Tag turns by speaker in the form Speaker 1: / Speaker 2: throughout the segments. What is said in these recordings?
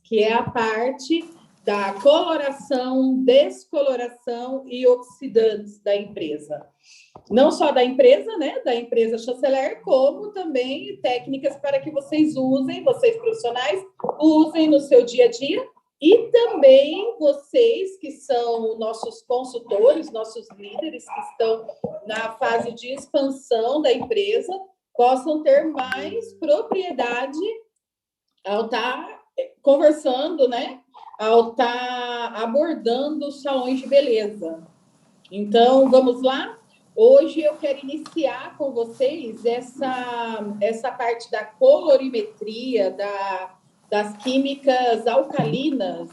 Speaker 1: que é a parte da coloração, descoloração e oxidantes da empresa. Não só da empresa, né, da empresa Chanceler, como também técnicas para que vocês usem, vocês profissionais, usem no seu dia a dia, e também vocês que são nossos consultores, nossos líderes que estão na fase de expansão da empresa, possam ter mais propriedade ao estar conversando, né? Ao estar abordando os salões de beleza. Então, vamos lá? Hoje eu quero iniciar com vocês essa parte da colorimetria, das químicas alcalinas,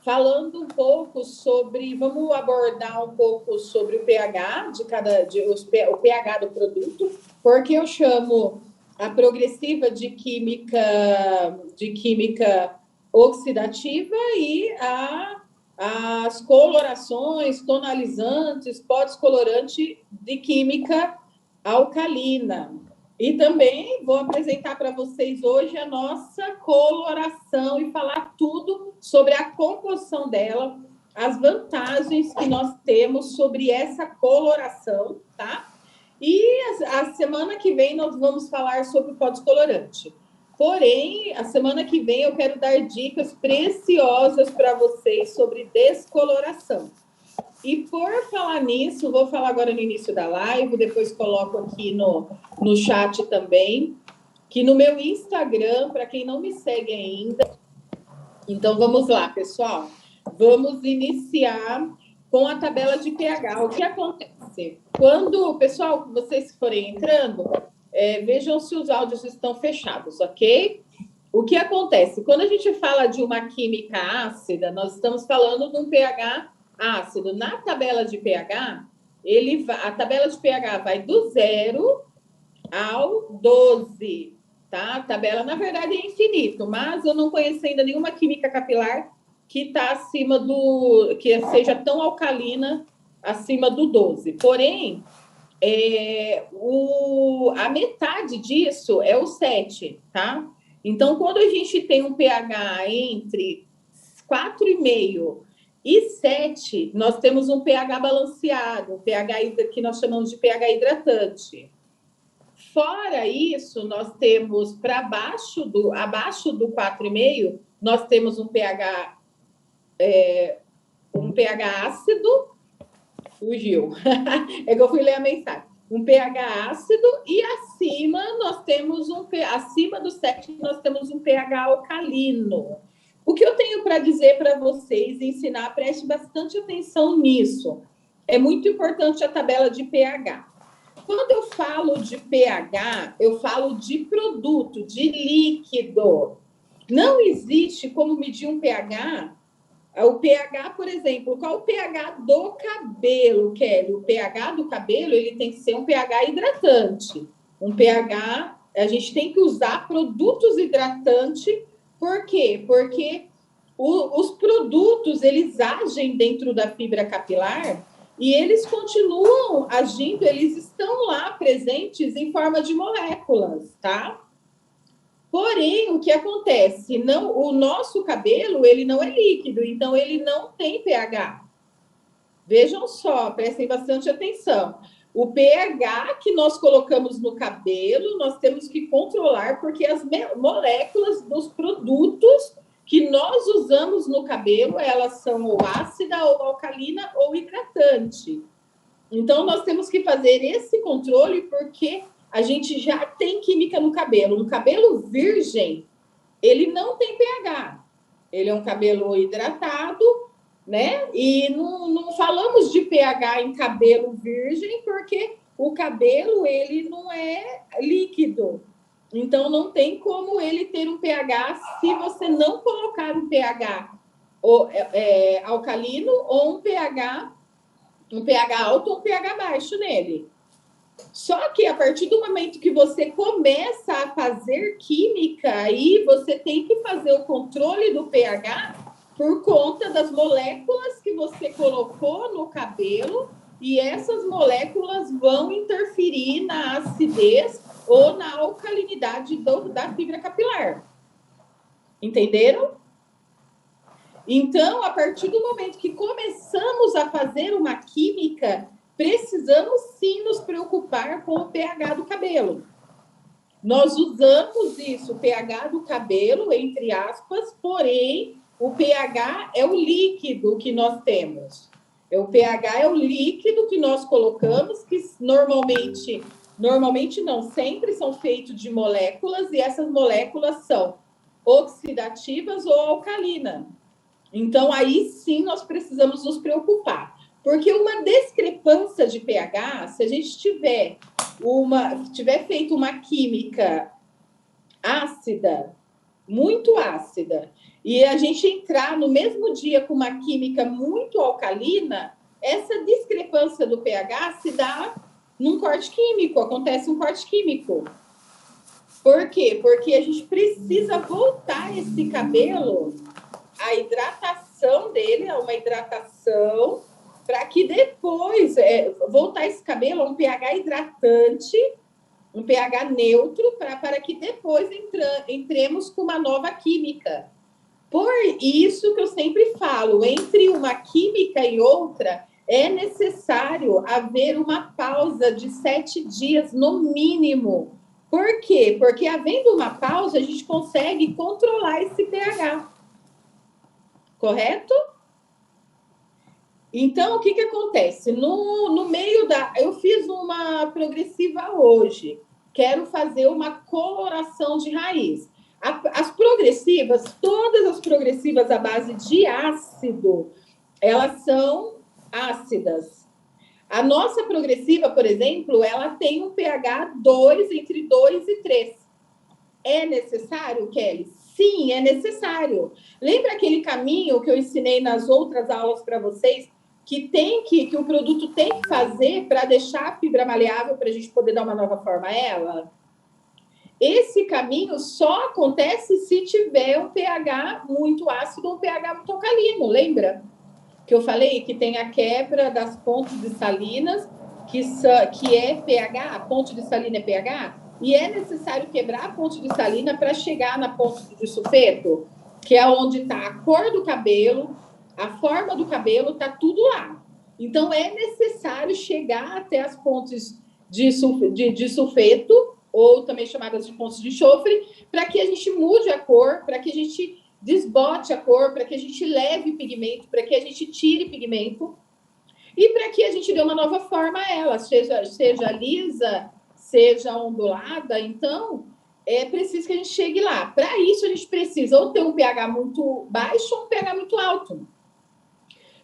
Speaker 1: falando um pouco sobre, vamos abordar um pouco sobre o pH o pH do produto, porque eu chamo a progressiva de química oxidativa e as colorações, tonalizantes, pós-colorante de química alcalina. E também vou apresentar para vocês hoje a nossa coloração e falar tudo sobre a composição dela, as vantagens que nós temos sobre essa coloração, tá? E a semana que vem nós vamos falar sobre o pós-colorante. Porém, a semana que vem eu quero dar dicas preciosas para vocês sobre descoloração. E por falar nisso, vou falar agora no início da live, depois coloco aqui no chat também, que no meu Instagram, para quem não me segue ainda, então vamos lá, pessoal. Vamos iniciar com a tabela de pH. O que acontece? Quando, pessoal, vocês forem entrando, vejam se os áudios estão fechados, ok? O que acontece? Quando a gente fala de uma química ácida, nós estamos falando de um pH ácido. Na tabela de pH, a tabela de pH vai do 0 ao 12, tá? A tabela, na verdade, é infinito, mas eu não conheço ainda nenhuma química capilar que está acima que seja tão alcalina acima do 12. Porém, a metade disso é o 7, tá? Então, quando a gente tem um pH entre 4,5 e 7, nós temos um pH balanceado, um pH que nós chamamos de pH hidratante. Fora isso, nós temos abaixo do 4,5, nós temos um pH ácido. Fugiu. É que eu fui ler a mensagem. Um pH ácido e acima acima do 7 nós temos um pH alcalino. O que eu tenho para dizer para vocês, ensinar, preste bastante atenção nisso. É muito importante a tabela de pH. Quando eu falo de pH, eu falo de produto, de líquido. Não existe como medir um pH. O pH, por exemplo, qual o pH do cabelo, Kelly? O pH do cabelo, ele tem que ser um pH hidratante. Um pH, a gente tem que usar produtos hidratantes. Por quê? Porque os produtos, eles agem dentro da fibra capilar e eles continuam agindo, eles estão lá presentes em forma de moléculas, tá? Porém, o que acontece? O nosso cabelo, ele não é líquido, então ele não tem pH. Vejam só, prestem bastante atenção. O pH que nós colocamos no cabelo, nós temos que controlar, porque as moléculas dos produtos que nós usamos no cabelo, elas são ou ácida, ou alcalina, ou hidratante. Então, nós temos que fazer esse controle, porque a gente já tem química no cabelo. No cabelo virgem, ele não tem pH. Ele é um cabelo hidratado, né? E não falamos de pH em cabelo virgem, porque o cabelo, ele não é líquido. Então, não tem como ele ter um pH se você não colocar um pH alcalino ou um pH alto ou um pH baixo nele. Só que a partir do momento que você começa a fazer química, aí você tem que fazer o controle do pH por conta das moléculas que você colocou no cabelo, e essas moléculas vão interferir na acidez ou na alcalinidade da fibra capilar. Entenderam? Então, a partir do momento que começamos a fazer uma química, precisamos sim nos preocupar com o pH do cabelo. Nós usamos isso, o pH do cabelo, entre aspas, porém, o pH é o líquido que nós temos. O pH é o líquido que nós colocamos, que normalmente não, sempre são feitos de moléculas, e essas moléculas são oxidativas ou alcalinas. Então, aí sim nós precisamos nos preocupar. Porque uma discrepância de pH, se a gente tiver feito uma química ácida, muito ácida, e a gente entrar no mesmo dia com uma química muito alcalina, essa discrepância do pH se dá num corte químico, acontece um corte químico. Por quê? Porque a gente precisa voltar esse cabelo, a hidratação dele, a uma hidratação, para que depois voltar esse cabelo a um pH hidratante, um pH neutro, para que depois entremos com uma nova química. Por isso que eu sempre falo, entre uma química e outra, é necessário haver uma pausa de 7 dias, no mínimo. Por quê? Porque havendo uma pausa, a gente consegue controlar esse pH. Correto? Então, o que acontece? No meio eu fiz uma progressiva hoje. Quero fazer uma coloração de raiz. As progressivas, todas as progressivas à base de ácido, elas são ácidas. A nossa progressiva, por exemplo, ela tem um pH 2, entre 2 e 3. É necessário, Kelly? Sim, é necessário. Lembra aquele caminho que eu ensinei nas outras aulas para vocês, que o produto tem que fazer para deixar a fibra maleável para a gente poder dar uma nova forma a ela? Esse caminho só acontece se tiver um pH muito ácido ou um pH muito alcalino, lembra? Que eu falei que tem a quebra das pontes de salinas, que é pH, a ponte de salina é pH, e é necessário quebrar a ponte de salina para chegar na ponte de sulfeto, que é onde está a cor do cabelo, a forma do cabelo, está tudo lá. Então, é necessário chegar até as pontes de sulfeto, ou também chamadas de pontes de enxofre, para que a gente mude a cor, para que a gente desbote a cor, para que a gente leve pigmento, para que a gente tire pigmento e para que a gente dê uma nova forma a ela, seja lisa, seja ondulada. Então, é preciso que a gente chegue lá. Para isso, a gente precisa ou ter um pH muito baixo ou um pH muito alto.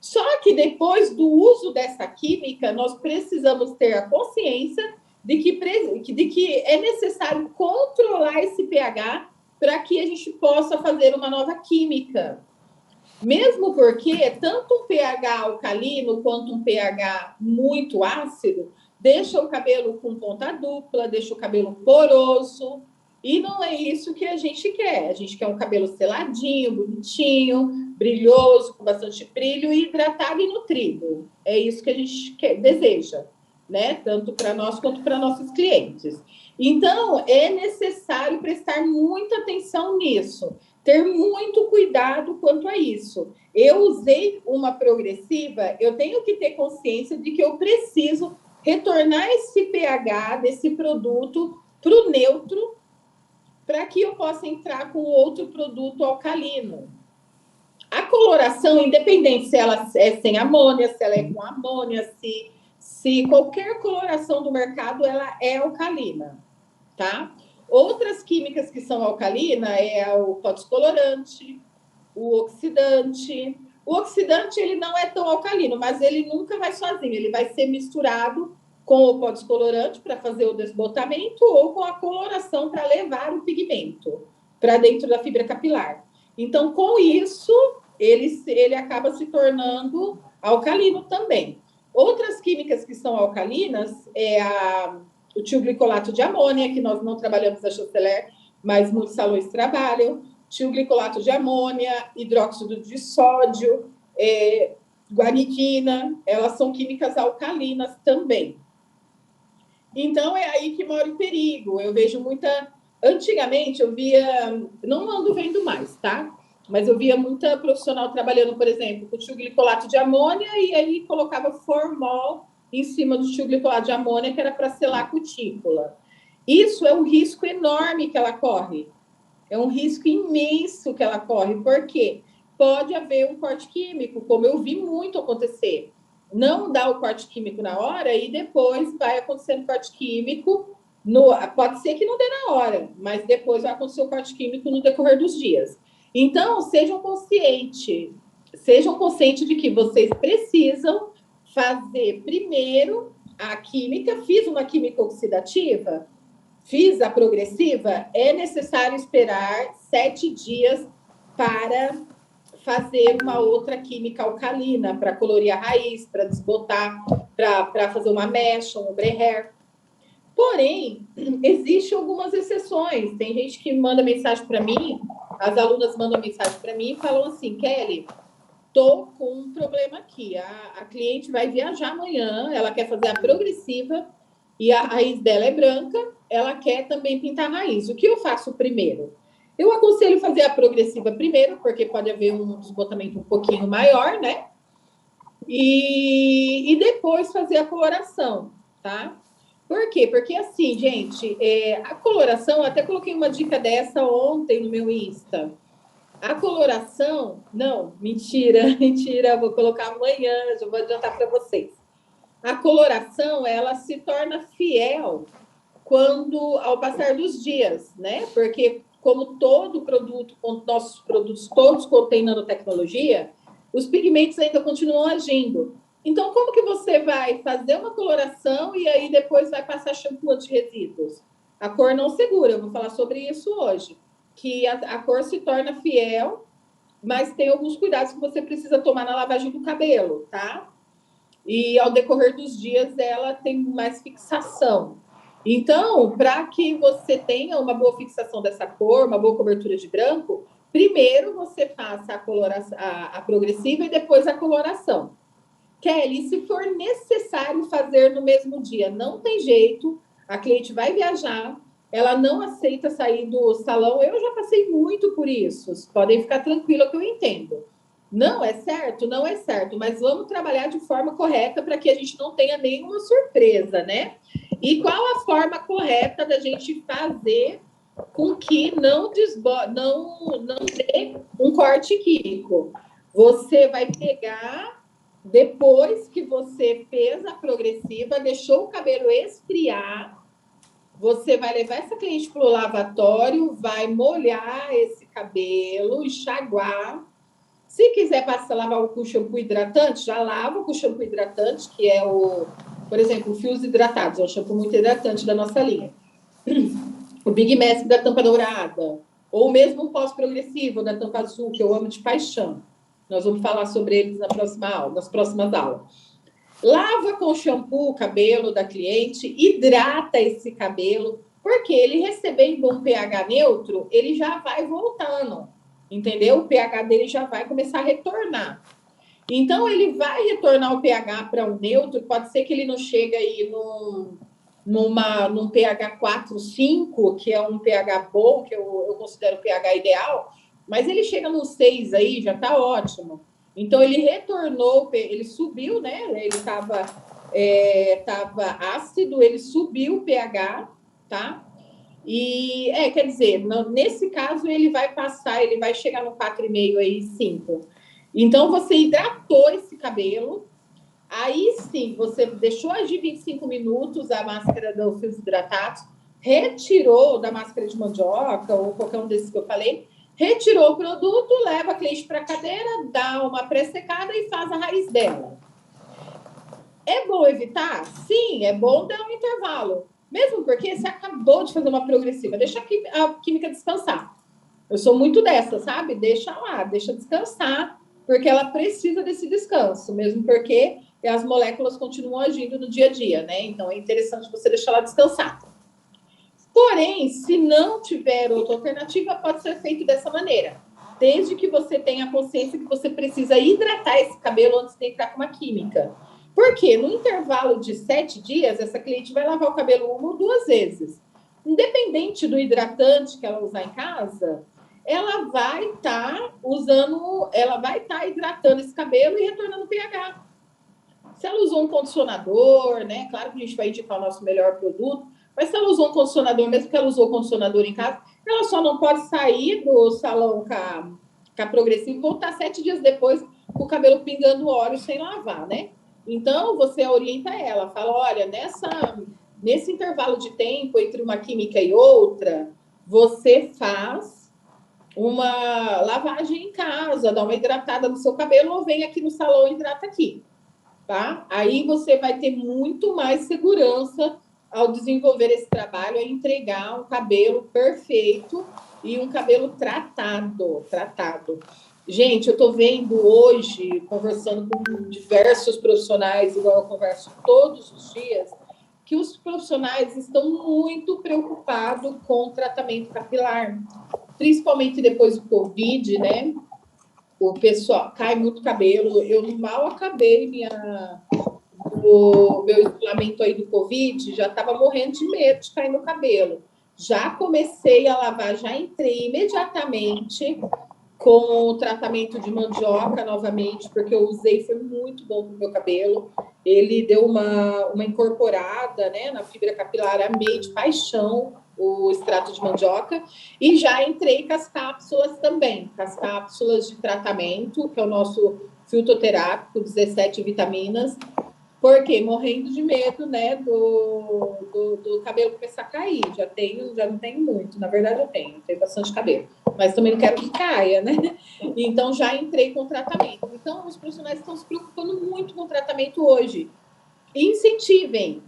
Speaker 1: Só que depois do uso dessa química, nós precisamos ter a consciência de que é necessário controlar esse pH para que a gente possa fazer uma nova química. Mesmo porque tanto um pH alcalino quanto um pH muito ácido deixa o cabelo com ponta dupla, deixa o cabelo poroso, e não é isso que a gente quer. A gente quer um cabelo seladinho, bonitinho, brilhoso, com bastante brilho, hidratado e nutrido. É isso que a gente deseja, né? Tanto para nós quanto para nossos clientes. Então, é necessário prestar muita atenção nisso, ter muito cuidado quanto a isso. Eu usei uma progressiva, eu tenho que ter consciência de que eu preciso retornar esse pH desse produto para o neutro, para que eu possa entrar com outro produto alcalino. A coloração, independente se ela é sem amônia, se ela é com amônia, se qualquer coloração do mercado, ela é alcalina, tá? Outras químicas que são alcalina é o pó-descolorante, o oxidante. O oxidante, ele não é tão alcalino, mas ele nunca vai sozinho. Ele vai ser misturado com o pó-descolorante para fazer o desbotamento ou com a coloração para levar o pigmento para dentro da fibra capilar. Então, com isso, ele acaba se tornando alcalino também. Outras químicas que são alcalinas é o tioglicolato de amônia, que nós não trabalhamos na Chanceler, mas muitos salões trabalham. Tioglicolato de amônia, hidróxido de sódio, guanidina, elas são químicas alcalinas também. Então, é aí que mora o perigo. Eu vejo muita Antigamente eu via, não ando vendo mais, tá? Mas eu via muita profissional trabalhando, por exemplo, com tioglicolato de amônia e aí colocava formol em cima do tioglicolato de amônia, que era para selar a cutícula. Isso é um risco enorme que ela corre. É um risco imenso que ela corre. Por quê? Pode haver um corte químico, como eu vi muito acontecer. Não dá o corte químico na hora e depois vai acontecendo corte químico. Pode ser que não dê na hora, mas depois vai acontecer o corte químico no decorrer dos dias. Então, sejam conscientes de que vocês precisam fazer primeiro a química. Fiz uma química oxidativa, fiz a progressiva, é necessário esperar 7 dias para fazer uma outra química alcalina, para colorir a raiz, para desbotar, para fazer uma mecha, um ombrehair. Porém, existem algumas exceções. Tem gente que manda mensagem para mim, as alunas mandam mensagem para mim e falam assim, Kelly, tô com um problema aqui. A cliente vai viajar amanhã, ela quer fazer a progressiva e a raiz dela é branca, ela quer também pintar a raiz. O que eu faço primeiro? Eu aconselho fazer a progressiva primeiro, porque pode haver um desbotamento um pouquinho maior, né? E depois fazer a coloração, tá? Por quê? Porque assim, gente, a coloração, eu até coloquei uma dica dessa ontem no meu Insta. A coloração, não, mentira, mentira, vou colocar amanhã, já vou adiantar para vocês. A coloração, ela se torna fiel ao passar dos dias, né? Porque como todo produto, nossos produtos todos contêm nanotecnologia, os pigmentos ainda continuam agindo. Então, como que você vai fazer uma coloração e aí depois vai passar shampoo anti-resíduos? A cor não segura, eu vou falar sobre isso hoje. Que a cor se torna fiel, mas tem alguns cuidados que você precisa tomar na lavagem do cabelo, tá? E ao decorrer dos dias ela tem mais fixação. Então, para que você tenha uma boa fixação dessa cor, uma boa cobertura de branco, primeiro você faça a progressiva e depois a coloração. Kelly, se for necessário fazer no mesmo dia, não tem jeito, a cliente vai viajar, ela não aceita sair do salão. Eu já passei muito por isso, podem ficar tranquila que eu entendo. Não é certo? Não é certo, mas vamos trabalhar de forma correta para que a gente não tenha nenhuma surpresa, né? E qual a forma correta da gente fazer com que não dê um corte químico? Você vai pegar, depois que você fez a progressiva, deixou o cabelo esfriar, você vai levar essa cliente para o lavatório, vai molhar esse cabelo, enxaguar. Se quiser lavar com shampoo hidratante, já lava com shampoo hidratante, que é por exemplo, o Fios Hidratados, é um shampoo muito hidratante da nossa linha. O Big Mask da tampa dourada, ou mesmo o pós-progressivo da tampa azul, que eu amo de paixão. Nós vamos falar sobre eles nas próximas aulas. Lava com shampoo o cabelo da cliente, hidrata esse cabelo, porque ele recebendo um pH neutro, ele já vai voltando, entendeu? O pH dele já vai começar a retornar. Então, ele vai retornar o pH para um neutro, pode ser que ele não chegue aí num pH 4, 5, que é um pH bom, que eu considero o pH ideal, mas ele chega no 6 aí, já está ótimo. Então, ele retornou, ele subiu, né? Ele estava ácido, ele subiu o pH, tá? E, quer dizer, nesse caso, ele vai chegar no 4,5 aí, 5. Então, você hidratou esse cabelo, aí sim, você deixou agir 25 minutos a máscara dos fios hidratados, retirou da máscara de mandioca ou qualquer um desses que eu falei, retirou o produto, leva a cliente para a cadeira, dá uma pré-secada e faz a raiz dela. É bom evitar? Sim, é bom dar um intervalo. Mesmo porque você acabou de fazer uma progressiva, deixa a química descansar. Eu sou muito dessa, sabe? Deixa lá, deixa descansar, porque ela precisa desse descanso, mesmo porque as moléculas continuam agindo no dia a dia, né? Então, é interessante você deixar ela descansar. Porém, se não tiver outra alternativa, pode ser feito dessa maneira. Desde que você tenha consciência que você precisa hidratar esse cabelo antes de entrar com uma química. Porque no intervalo de 7 dias, essa cliente vai lavar o cabelo 1 ou 2 vezes. independente do hidratante que ela usar em casa, ela vai estar hidratando esse cabelo e retornando pH. Se ela usou um condicionador, né? Claro que a gente vai indicar o nosso melhor produto, mas se ela usou um condicionador, mesmo que ela usou condicionador em casa, ela só não pode sair do salão com a progressiva e voltar 7 dias depois com o cabelo pingando óleo sem lavar, né? Então, você orienta ela, fala, olha, nesse intervalo de tempo entre uma química e outra, você faz uma lavagem em casa, dá uma hidratada no seu cabelo ou vem aqui no salão e hidrata aqui, tá? Aí você vai ter muito mais segurança ao desenvolver esse trabalho, a entregar um cabelo perfeito e um cabelo tratado. Gente, eu estou vendo hoje, conversando com diversos profissionais, igual eu converso todos os dias, que os profissionais estão muito preocupados com o tratamento capilar, principalmente depois do Covid, né? O pessoal cai muito cabelo. Eu mal acabei o meu isolamento aí do Covid, já estava morrendo de medo de cair no cabelo. Já comecei a lavar, já entrei imediatamente com o tratamento de mandioca novamente, porque eu usei, foi muito bom para o meu cabelo. Ele deu uma incorporada, né, na fibra capilar, amei de paixão o extrato de mandioca, e já entrei com as cápsulas também, com as cápsulas de tratamento, que é o nosso fitoterápico, 17 vitaminas, porque morrendo de medo, né, do cabelo começar a cair. Já não tenho muito, na verdade eu tenho bastante cabelo, mas também não quero que caia, né? Então já entrei com tratamento. Então os profissionais estão se preocupando muito com o tratamento hoje. Incentivem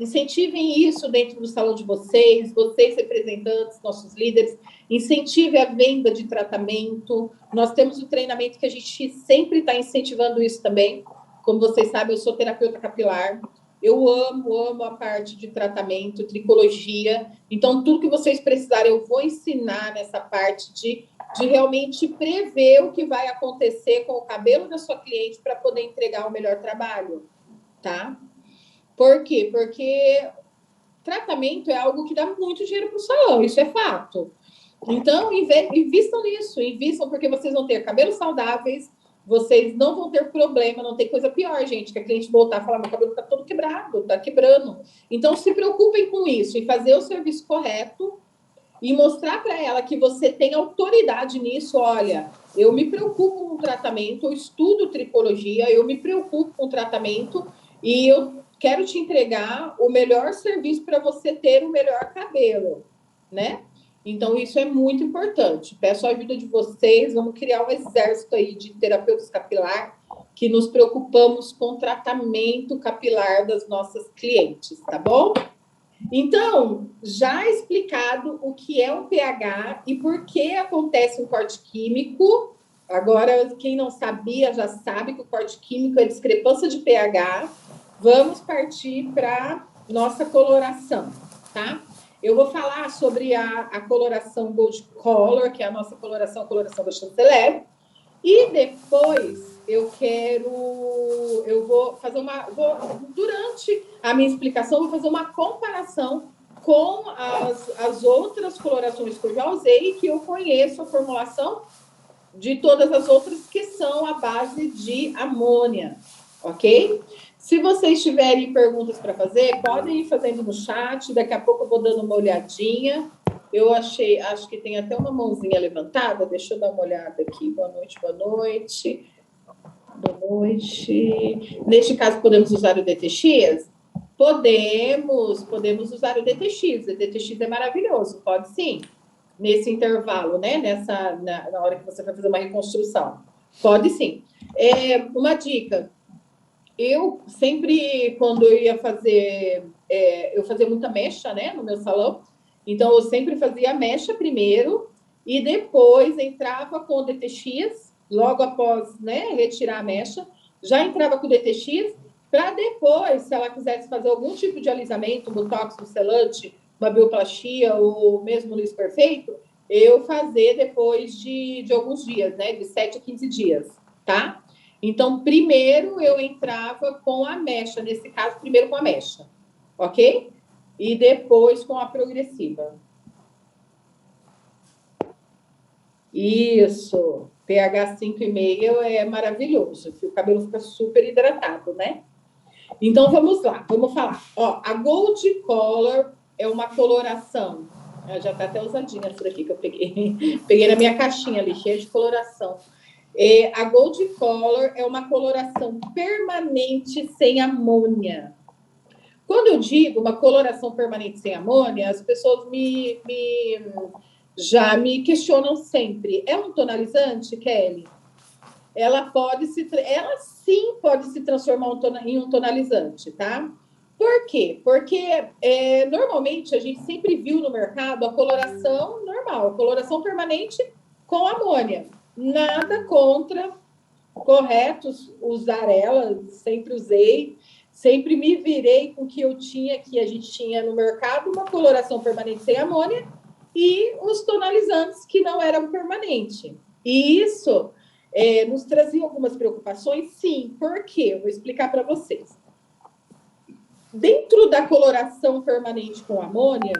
Speaker 1: isso dentro do salão de vocês representantes, nossos líderes, incentive a venda de tratamento. Nós temos o treinamento que a gente sempre está incentivando isso também. Como vocês sabem, eu sou terapeuta capilar, eu amo a parte de tratamento, tricologia, então tudo que vocês precisarem eu vou ensinar nessa parte de realmente prever o que vai acontecer com o cabelo da sua cliente para poder entregar o melhor trabalho, tá? Por quê? Porque tratamento é algo que dá muito dinheiro para o salão, isso é fato. Então, invistam nisso, invistam porque vocês vão ter cabelos saudáveis, vocês não vão ter problema, não tem coisa pior, gente, que a cliente voltar e falar, meu cabelo está todo quebrado, está quebrando. Então, se preocupem com isso, em fazer o serviço correto e mostrar para ela que você tem autoridade nisso. Olha, eu me preocupo com o tratamento, eu estudo tricologia, eu me preocupo com o tratamento e eu quero te entregar o melhor serviço para você ter o melhor cabelo, né? Então, isso é muito importante. Peço a ajuda de vocês, vamos criar um exército aí de terapeutas capilar que nos preocupamos com o tratamento capilar das nossas clientes, tá bom? Então, já explicado o que é um pH e por que acontece um corte químico. Agora, quem não sabia já sabe que o corte químico é discrepância de pH. Vamos partir para nossa coloração, tá? Eu vou falar sobre a coloração Gold Color, que é a nossa coloração da Chanteler. E depois durante a minha explicação, vou fazer uma comparação com as outras colorações que eu já usei e que eu conheço a formulação de todas as outras que são a base de amônia, ok? Se vocês tiverem perguntas para fazer, podem ir fazendo no chat, daqui a pouco eu vou dando uma olhadinha. Acho que tem até uma mãozinha levantada, deixa eu dar uma olhada aqui. Boa noite, boa noite. Boa noite. Neste caso, podemos usar o DTX? Podemos usar o DTX. O DTX é maravilhoso, pode sim. Nesse intervalo, né? Na hora que você vai fazer uma reconstrução. Pode sim. Uma dica. Eu sempre, quando eu ia fazer... eu fazia muita mecha, né? No meu salão. Então, eu sempre fazia a mecha primeiro e depois entrava com o DTX, logo após, né, retirar a mecha, já entrava com o DTX para depois, se ela quisesse fazer algum tipo de alisamento, botox, selante, uma bioplastia ou mesmo liso perfeito, eu fazer depois de alguns dias, né, de 7 a 15 dias, tá? Então, primeiro eu entrava com a mecha, nesse caso, primeiro com a mecha, ok? E depois com a progressiva. Isso, pH 5,5 é maravilhoso, o cabelo fica super hidratado, né? Então vamos lá, vamos falar. Ó, a Gold Color é uma coloração. Já tá até usadinha essa daqui que eu peguei. Peguei na minha caixinha ali, cheia de coloração. A Gold Color é uma coloração permanente sem amônia. Quando eu digo uma coloração permanente sem amônia, as pessoas já me questionam sempre. É um tonalizante, Kelly? Ela sim pode se transformar em um tonalizante, tá? Por quê? Porque normalmente a gente sempre viu no mercado a coloração normal, a coloração permanente com amônia. Nada contra, correto usar ela, sempre usei, sempre me virei com o que eu tinha, que a gente tinha no mercado, uma coloração permanente sem amônia e os tonalizantes que não eram permanentes. E isso nos trazia algumas preocupações, sim. Por quê? Eu vou explicar para vocês. Dentro da coloração permanente com amônia,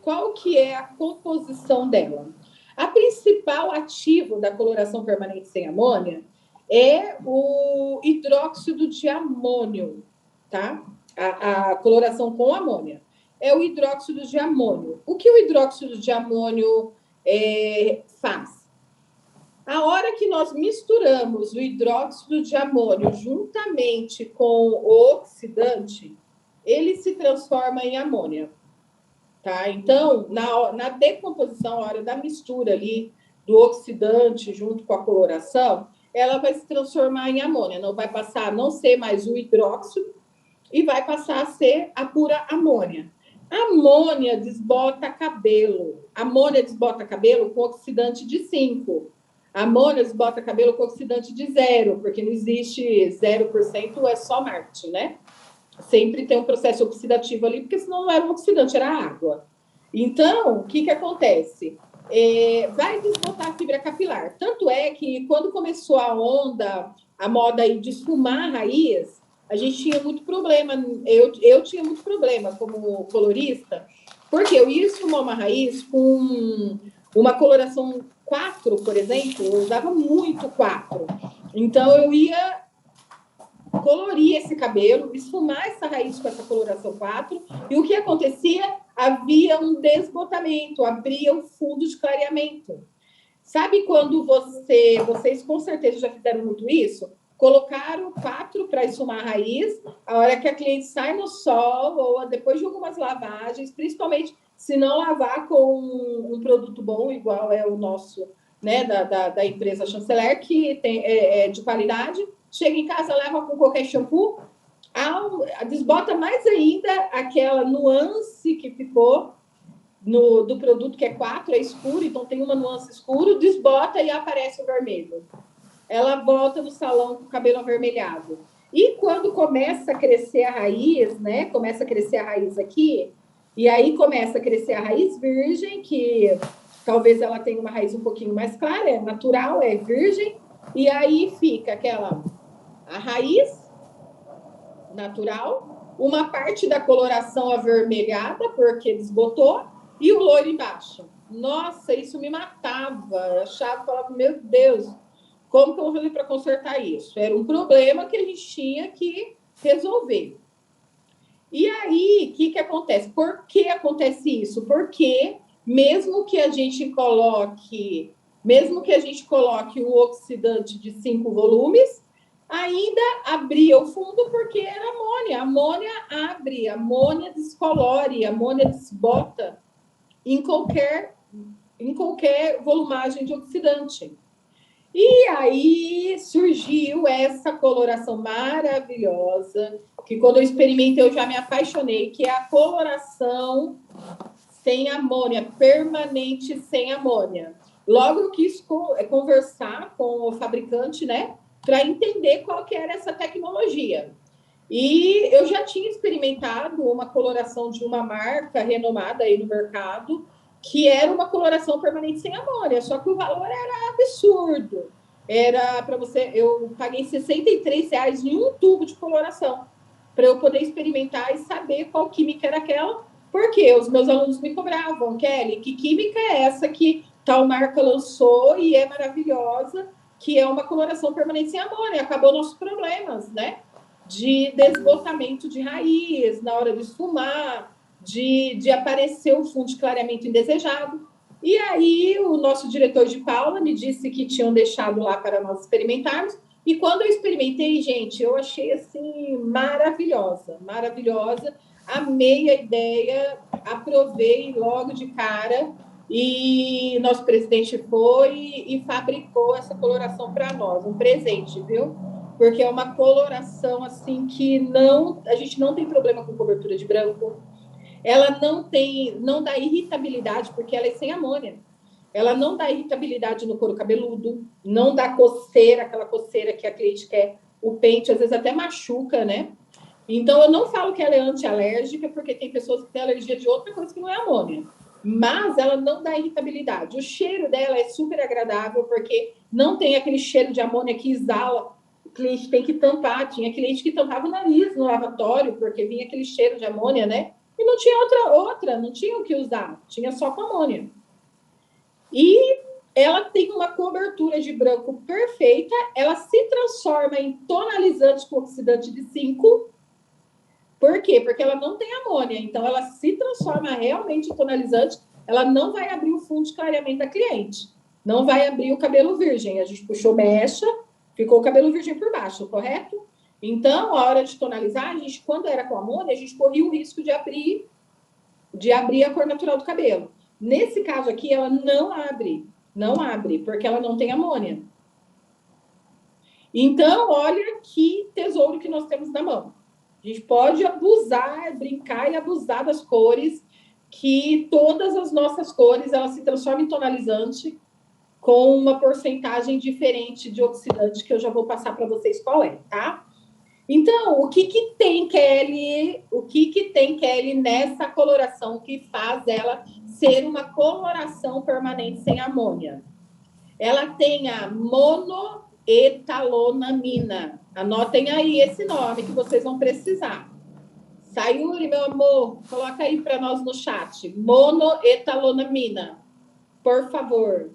Speaker 1: qual que é a composição dela? A principal ativo da coloração permanente sem amônia é o hidróxido de amônio, tá? A coloração com amônia. É o hidróxido de amônio. O que o hidróxido de amônio faz? A hora que nós misturamos o hidróxido de amônio juntamente com o oxidante, ele se transforma em amônia. Tá? Então, na decomposição, a hora da mistura ali do oxidante junto com a coloração, ela vai se transformar em amônia. Não vai passar a não ser mais o hidróxido e vai passar a ser a pura amônia. Amônia desbota cabelo. Amônia desbota cabelo com oxidante de 5. Amônia desbota cabelo com oxidante de 0, porque não existe 0%, é só marketing, né? Sempre tem um processo oxidativo ali, porque senão não era um oxidante, era água. Então, o que acontece? Vai desbotar a fibra capilar. Tanto é que quando começou a moda aí de esfumar a raiz, a gente tinha muito problema. Eu tinha muito problema como colorista, porque eu ia esfumar uma raiz com uma coloração 4, por exemplo, eu usava muito 4. Então, eu ia colorir esse cabelo, esfumar essa raiz com essa coloração 4, e o que acontecia? Havia um desbotamento, abria o fundo de clareamento. Sabe quando vocês com certeza já fizeram muito isso? Colocaram 4 para esfumar a raiz, a hora que a cliente sai no sol, ou depois de algumas lavagens, principalmente se não lavar com um produto bom, igual é o nosso, né, da empresa Chanceler, que é de qualidade, chega em casa, leva com qualquer shampoo, desbota mais ainda aquela nuance que ficou do produto, que é 4, é escuro, então tem uma nuance escura, desbota e aparece o vermelho. Ela volta no salão com o cabelo avermelhado. E quando começa a crescer a raiz, né? Começa a crescer a raiz aqui, e aí começa a crescer a raiz virgem, que talvez ela tenha uma raiz um pouquinho mais clara, é natural, é virgem, e aí fica a raiz natural, uma parte da coloração avermelhada, porque desbotou, e o loiro embaixo. Nossa, isso me matava. Eu achava, falava, meu Deus, como que eu vou fazer para consertar isso? Era um problema que a gente tinha que resolver. E aí, o que acontece? Por que acontece isso? Porque mesmo que a gente coloque o oxidante de 5 volumes, ainda abria o fundo porque era amônia. A amônia abre, a amônia descolore, a amônia desbota em qualquer volumagem de oxidante. E aí surgiu essa coloração maravilhosa, que quando eu experimentei eu já me apaixonei, que é a coloração sem amônia, permanente sem amônia. Logo eu quis conversar com o fabricante, né, para entender qual que era essa tecnologia. E eu já tinha experimentado uma coloração de uma marca renomada aí no mercado, que era uma coloração permanente sem amônia, só que o valor era absurdo. Era para você, eu paguei R$63 em um tubo de coloração, para eu poder experimentar e saber qual química era aquela, porque os meus alunos me cobravam, Kelly, que química é essa que tal marca lançou e é maravilhosa, que é uma coloração permanente sem amônia. Acabou nossos problemas, né? De desbotamento de raiz, na hora de esfumar, de aparecer um fundo de clareamento indesejado. E aí, o nosso diretor de Paula me disse que tinham deixado lá para nós experimentarmos. E quando eu experimentei, gente, eu achei assim maravilhosa, maravilhosa. Amei a ideia, aprovei logo de cara. E nosso presidente foi e fabricou essa coloração para nós, um presente, viu? Porque é uma coloração assim que não, a gente não tem problema com cobertura de branco. Ela não dá irritabilidade, porque ela é sem amônia. Ela não dá irritabilidade no couro cabeludo, não dá coceira, aquela coceira que a cliente quer. O pente, às vezes, até machuca, né? Então, eu não falo que ela é antialérgica, porque tem pessoas que têm alergia de outra coisa que não é amônia. Mas ela não dá irritabilidade. O cheiro dela é super agradável, porque não tem aquele cheiro de amônia que exala. O cliente tem que tampar. Tinha cliente que tampava o nariz no lavatório, porque vinha aquele cheiro de amônia, né? E não tinha outra, não tinha o que usar. Tinha só com amônia. E ela tem uma cobertura de branco perfeita. Ela se transforma em tonalizante com oxidante de 5. Por quê? Porque ela não tem amônia. Então, ela se transforma realmente em tonalizante. Ela não vai abrir o fundo de clareamento da cliente. Não vai abrir o cabelo virgem. A gente puxou mecha, ficou o cabelo virgem por baixo, correto? Então, a hora de tonalizar, a gente, quando era com amônia, a gente corria o risco de abrir a cor natural do cabelo. Nesse caso aqui, ela não abre, porque ela não tem amônia. Então, olha que tesouro que nós temos na mão. A gente pode abusar, brincar e abusar das cores, que todas as nossas cores, elas se transformam em tonalizante com uma porcentagem diferente de oxidante, que eu já vou passar para vocês qual é, tá? Então, o que tem, Kelly? O que tem, Kelly, nessa coloração que faz ela ser uma coloração permanente sem amônia? Ela tem a monoetalonamina. Anotem aí esse nome que vocês vão precisar. Sayuri, meu amor, coloca aí para nós no chat. Monoetalonamina, por favor.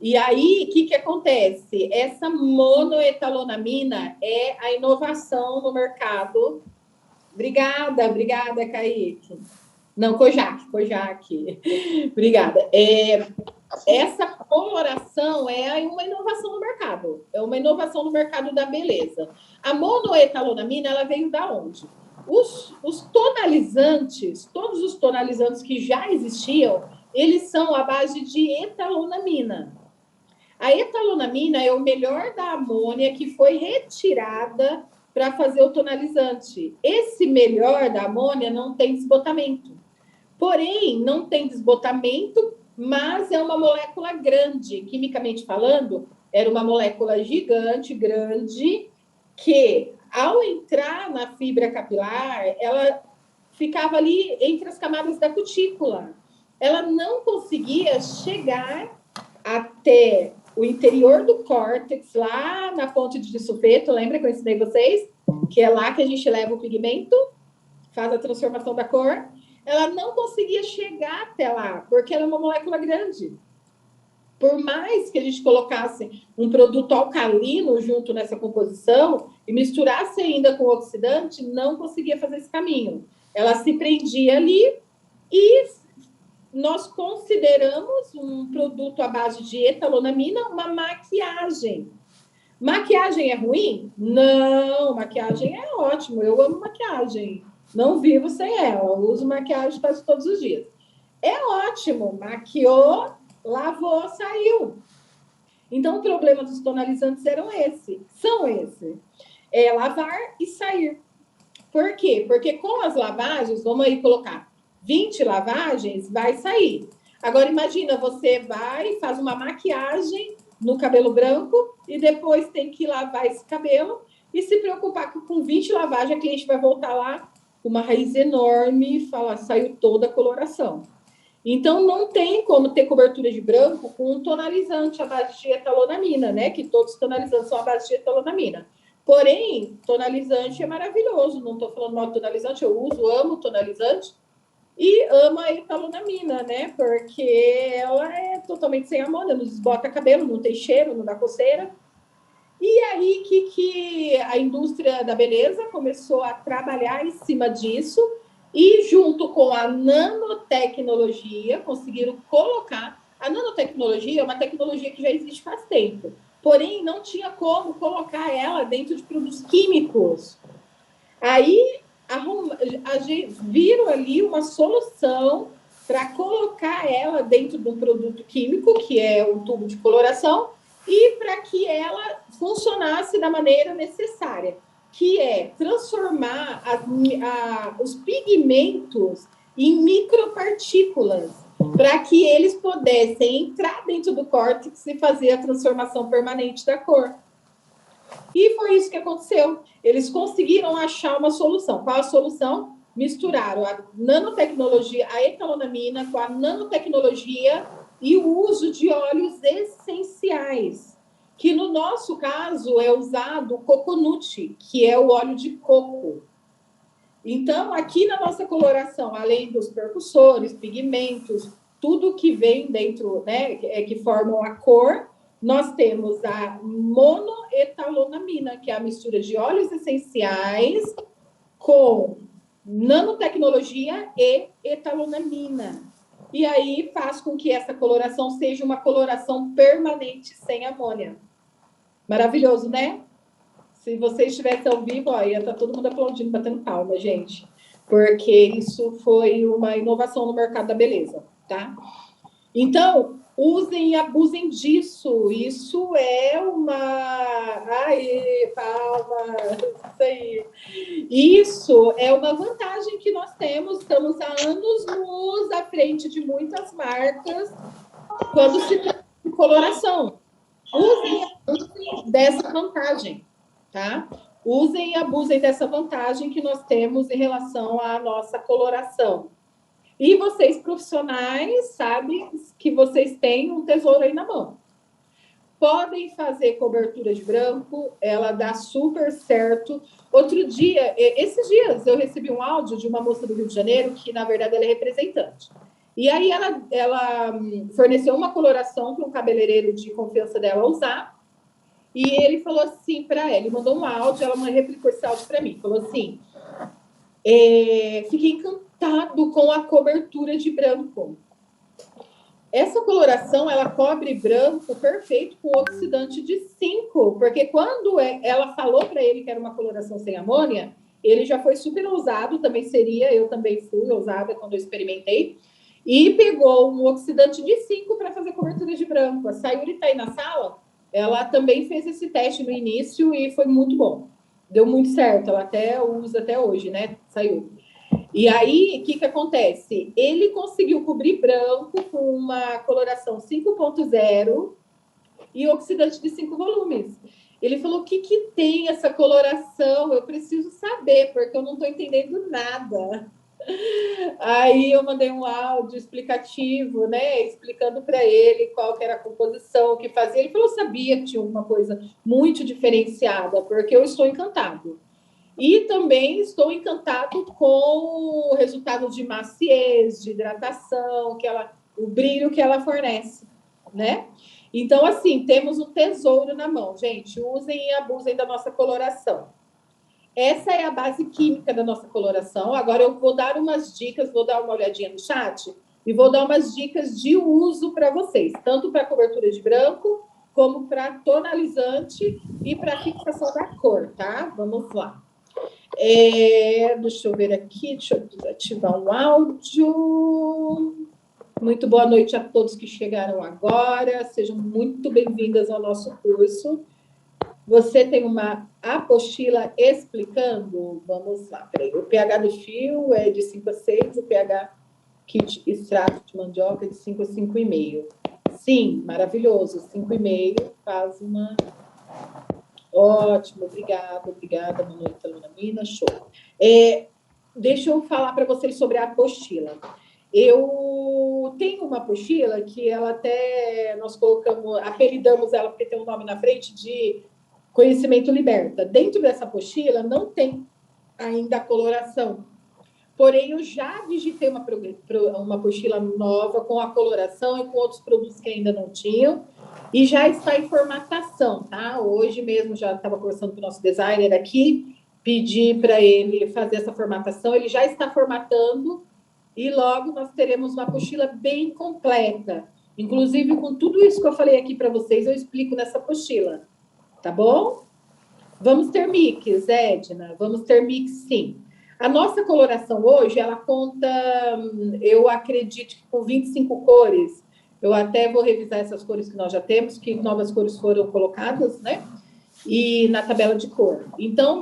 Speaker 1: E aí, o que acontece? Essa monoetalonamina é a inovação no mercado. Obrigada, Kaique. Não, Kojak. Obrigada. Essa coloração é uma inovação no mercado. É uma inovação no mercado da beleza. A monoetalonamina, ela veio da onde? Os tonalizantes, todos os tonalizantes que já existiam, eles são à base de etalonamina. A etalonamina é o melhor da amônia que foi retirada para fazer o tonalizante. Esse melhor da amônia não tem desbotamento. Porém, não tem desbotamento, mas é uma molécula grande. Quimicamente falando, era uma molécula gigante, grande, que ao entrar na fibra capilar, ela ficava ali entre as camadas da cutícula. Ela não conseguia chegar até o interior do córtex, lá na fonte de sulfeto, lembra que eu ensinei vocês? Que é lá que a gente leva o pigmento, faz a transformação da cor. Ela não conseguia chegar até lá, porque ela é uma molécula grande. Por mais que a gente colocasse um produto alcalino junto nessa composição e misturasse ainda com o oxidante, não conseguia fazer esse caminho. Ela se prendia ali e nós consideramos um produto à base de etalonamina uma maquiagem. Maquiagem é ruim? Não, maquiagem é ótimo. Eu amo maquiagem. Não vivo sem ela. Eu uso maquiagem quase todos os dias. É ótimo. Maquiou, lavou, saiu. Então, o problema dos tonalizantes são esse. É lavar e sair. Por quê? Porque com as lavagens, vamos aí colocar 20 lavagens, vai sair. Agora, imagina, você vai, faz uma maquiagem no cabelo branco e depois tem que lavar esse cabelo e se preocupar que com 20 lavagens a cliente vai voltar lá com uma raiz enorme e falar, saiu toda a coloração. Então, não tem como ter cobertura de branco com um tonalizante à base de etalonamina, né? Que todos os tonalizantes são à base de etalonamina. Porém, tonalizante é maravilhoso. Não estou falando mal de tonalizante, eu uso, amo tonalizante. e ama a etalonamina, né? Porque ela é totalmente sem amônia, não desbota cabelo, não tem cheiro, não dá coceira. E aí que a indústria da beleza começou a trabalhar em cima disso e junto com a nanotecnologia conseguiram colocar. A nanotecnologia é uma tecnologia que já existe faz tempo, porém não tinha como colocar ela dentro de produtos químicos. Aí viram ali uma solução para colocar ela dentro de um produto químico, que é o tubo de coloração, e para que ela funcionasse da maneira necessária, que é transformar os pigmentos em micropartículas, para que eles pudessem entrar dentro do córtex e fazer a transformação permanente da cor. E foi isso que aconteceu. Eles conseguiram achar uma solução. Qual a solução? Misturaram a nanotecnologia, a etalonamina, com a nanotecnologia e o uso de óleos essenciais, que no nosso caso é usado o coconut, que é o óleo de coco. Então, aqui na nossa coloração, além dos percussores, pigmentos, tudo que vem dentro, né, que formam a cor, nós temos a monoetalonamina, que é a mistura de óleos essenciais com nanotecnologia e etalonamina. E aí faz com que essa coloração seja uma coloração permanente sem amônia. Maravilhoso, né? Se você estivesse ao vivo, ó, ia estar todo mundo aplaudindo, batendo palma, gente. Porque isso foi uma inovação no mercado da beleza, tá? Então, usem e abusem disso. Isso é uma... Aí, palma, isso aí. Isso é uma vantagem que nós temos. Estamos há anos-luz à frente de muitas marcas quando se trata de coloração. Usem e abusem dessa vantagem, tá? Usem e abusem dessa vantagem que nós temos em relação à nossa coloração. E vocês, profissionais, sabem que vocês têm um tesouro aí na mão. Podem fazer cobertura de branco, ela dá super certo. Outro dia, esses dias, eu recebi um áudio de uma moça do Rio de Janeiro, que na verdade ela é representante. E aí ela forneceu uma coloração para um cabeleireiro de confiança dela usar. E ele falou assim para ela, ele mandou um áudio, ela replicou esse áudio para mim, falou assim, fiquei encantado com a cobertura de branco. Essa coloração, ela cobre branco perfeito com oxidante de 5, porque quando ela falou para ele que era uma coloração sem amônia, ele já foi super ousado, também seria, eu também fui ousada quando eu experimentei, e pegou um oxidante de 5 para fazer cobertura de branco. A Sayuri está aí na sala, ela também fez esse teste no início e foi muito bom. Deu muito certo, ela até usa até hoje, né, Sayuri? E aí, o que acontece? Ele conseguiu cobrir branco com uma coloração 5.0 e oxidante de 5 volumes. Ele falou, o que tem essa coloração? Eu preciso saber, porque eu não estou entendendo nada. Aí eu mandei um áudio explicativo, né? Explicando para ele qual que era a composição, o que fazia. Ele falou, sabia que tinha uma coisa muito diferenciada, porque eu estou encantado. E também estou encantado com o resultado de maciez, de hidratação, o brilho que ela fornece, né? Então, assim, temos um tesouro na mão, gente. Usem e abusem da nossa coloração. Essa é a base química da nossa coloração. Agora eu vou dar umas dicas, vou dar uma olhadinha no chat e vou dar umas dicas de uso para vocês, tanto para cobertura de branco, como para tonalizante e para fixação da cor, tá? Vamos lá. Deixa eu ver aqui, deixa eu ativar um áudio. Muito boa noite a todos que chegaram agora. Sejam muito bem-vindas ao nosso curso. Você tem uma apostila explicando? Vamos lá, peraí. O pH do fio é de 5 a 6, o pH kit extrato de mandioca é de 5 a 5,5. Sim, maravilhoso. 5,5 faz uma... Ótimo, obrigada, monoetalonamina, show. Deixa eu falar para vocês sobre a apostila. Eu tenho uma apostila que ela até, nós apelidamos ela porque tem um nome na frente de Conhecimento Liberta. Dentro dessa apostila não tem ainda a coloração, porém eu já digitei uma apostila nova com a coloração e com outros produtos que ainda não tinham, e já está em formatação, tá? Hoje mesmo já estava conversando com o nosso designer aqui, pedi para ele fazer essa formatação, ele já está formatando, e logo nós teremos uma apostila bem completa. Inclusive, com tudo isso que eu falei aqui para vocês, eu explico nessa apostila, tá bom? Vamos ter mix, Edna, vamos ter mix sim. A nossa coloração hoje, ela conta, eu acredito que com 25 cores. Eu até vou revisar essas cores que nós já temos, que novas cores foram colocadas, né? E na tabela de cor. Então,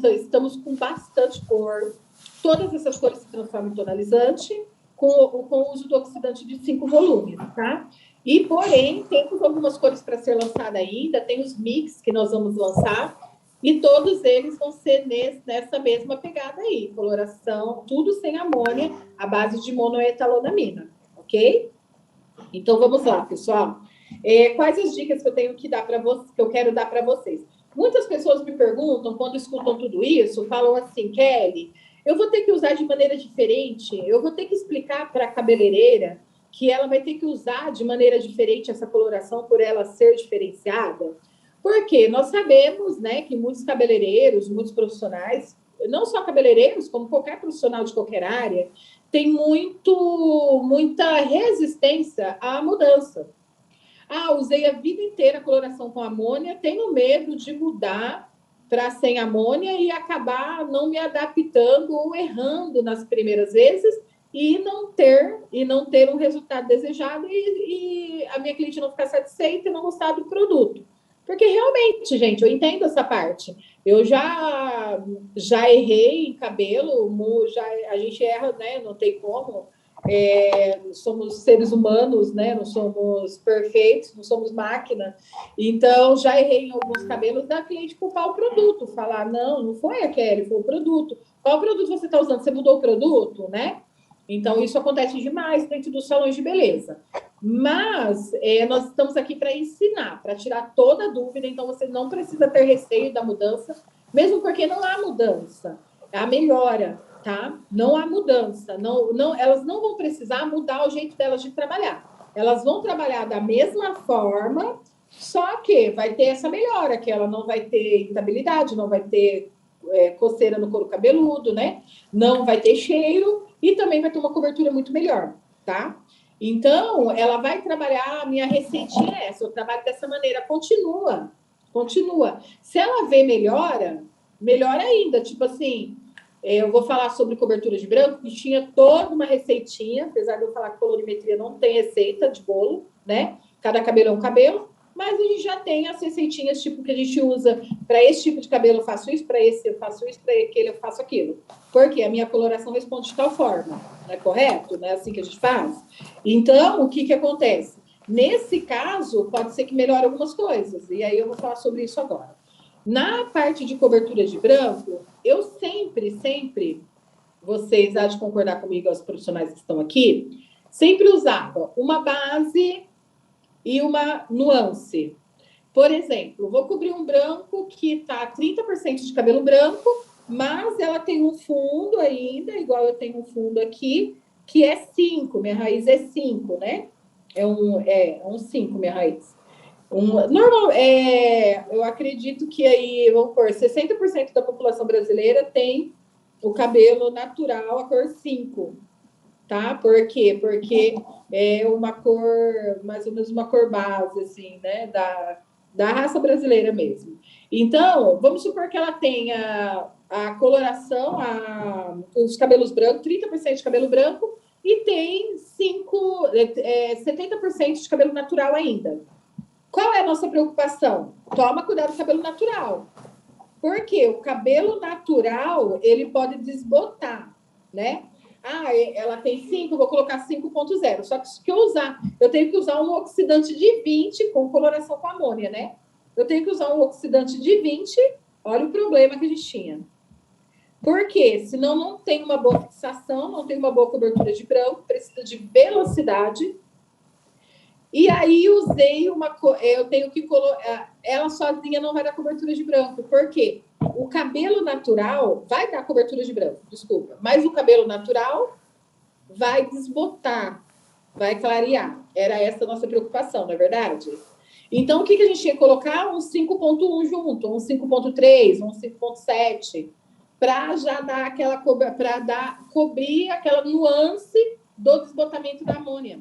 Speaker 1: estamos com bastante cor. Todas essas cores se transformam em tonalizante, com o uso do oxidante de 5 volumes, tá? E, porém, temos algumas cores para ser lançada ainda, tem os mix que nós vamos lançar, e todos eles vão ser nessa mesma pegada aí, coloração, tudo sem amônia, à base de monoetalonamina, ok? Então, vamos lá, pessoal. Quais as dicas que eu tenho que dar para vocês, que eu quero dar para vocês? Muitas pessoas me perguntam, quando escutam tudo isso, falam assim, Kelly, eu vou ter que usar de maneira diferente, eu vou ter que explicar para a cabeleireira que ela vai ter que usar de maneira diferente essa coloração por ela ser diferenciada. Porque nós sabemos, né, que muitos cabeleireiros, muitos profissionais, não só cabeleireiros, como qualquer profissional de qualquer área, tem muita resistência à mudança. Usei a vida inteira a coloração com amônia, tenho medo de mudar para sem amônia e acabar não me adaptando ou errando nas primeiras vezes e não ter um resultado desejado e a minha cliente não ficar satisfeita e não gostar do produto. Porque realmente, gente, eu entendo essa parte. Eu já errei em cabelo, a gente erra, né? Não tem como. Somos seres humanos, né? Não somos perfeitos, não somos máquina. Então, já errei em alguns cabelos da cliente culpar o produto, falar, não foi a Kelly, foi o produto. Qual produto você está usando? Você mudou o produto, né? Então, isso acontece demais dentro dos salões de beleza. Mas nós estamos aqui para ensinar, para tirar toda a dúvida, então você não precisa ter receio da mudança, mesmo porque não há mudança, há melhora, tá? Não há mudança, elas não vão precisar mudar o jeito delas de trabalhar. Elas vão trabalhar da mesma forma, só que vai ter essa melhora, que ela não vai ter irritabilidade, não vai ter coceira no couro cabeludo, né? Não vai ter cheiro e também vai ter uma cobertura muito melhor, tá? Então, ela vai trabalhar, a minha receitinha é essa, eu trabalho dessa maneira, continua. Se ela vê melhora, melhor ainda, tipo assim, eu vou falar sobre cobertura de branco, que tinha toda uma receitinha, apesar de eu falar que colorimetria não tem receita de bolo, né? Cada cabelo é um cabelo, mas a gente já tem as receitinhas, tipo, que a gente usa para esse tipo de cabelo eu faço isso, para esse eu faço isso, para aquele eu faço aquilo. Porque a minha coloração responde de tal forma, não é correto? Não é assim que a gente faz? Então, o que acontece? Nesse caso, pode ser que melhore algumas coisas, e aí eu vou falar sobre isso agora. Na parte de cobertura de branco, eu sempre, vocês há de concordar comigo, os profissionais que estão aqui, sempre usava uma base e uma nuance. Por exemplo, vou cobrir um branco que está 30% de cabelo branco, mas ela tem um fundo ainda, igual eu tenho um fundo aqui, que é 5, minha raiz é 5, né? É um 5, minha raiz. Normal, eu acredito que aí, vamos pôr, 60% da população brasileira tem o cabelo natural, a cor 5. Tá? Por quê? Porque é uma cor, mais ou menos uma cor base, assim, né? Da raça brasileira mesmo. Então, vamos supor que ela tenha a coloração, os cabelos brancos, 30% de cabelo branco, e tem 70% de cabelo natural ainda. Qual é a nossa preocupação? Toma cuidado com o cabelo natural. Porque o cabelo natural, ele pode desbotar, né? Ela tem 5, vou colocar 5.0. Só que se eu tenho que usar um oxidante de 20 com coloração com amônia, né? Eu tenho que usar um oxidante de 20, olha o problema que a gente tinha. Por quê? Senão não tem uma boa fixação, não tem uma boa cobertura de branco, precisa de velocidade. E aí usei eu tenho que colocar, ela sozinha não vai dar cobertura de branco, por quê? O cabelo natural vai dar cobertura de branco, desculpa, mas o cabelo natural vai desbotar, vai clarear. Era essa a nossa preocupação, não é verdade? Então, o que a gente tinha que colocar? Um 5.1 junto, um 5.3, um 5.7, para já dar aquela cobrir aquela nuance do desbotamento da amônia.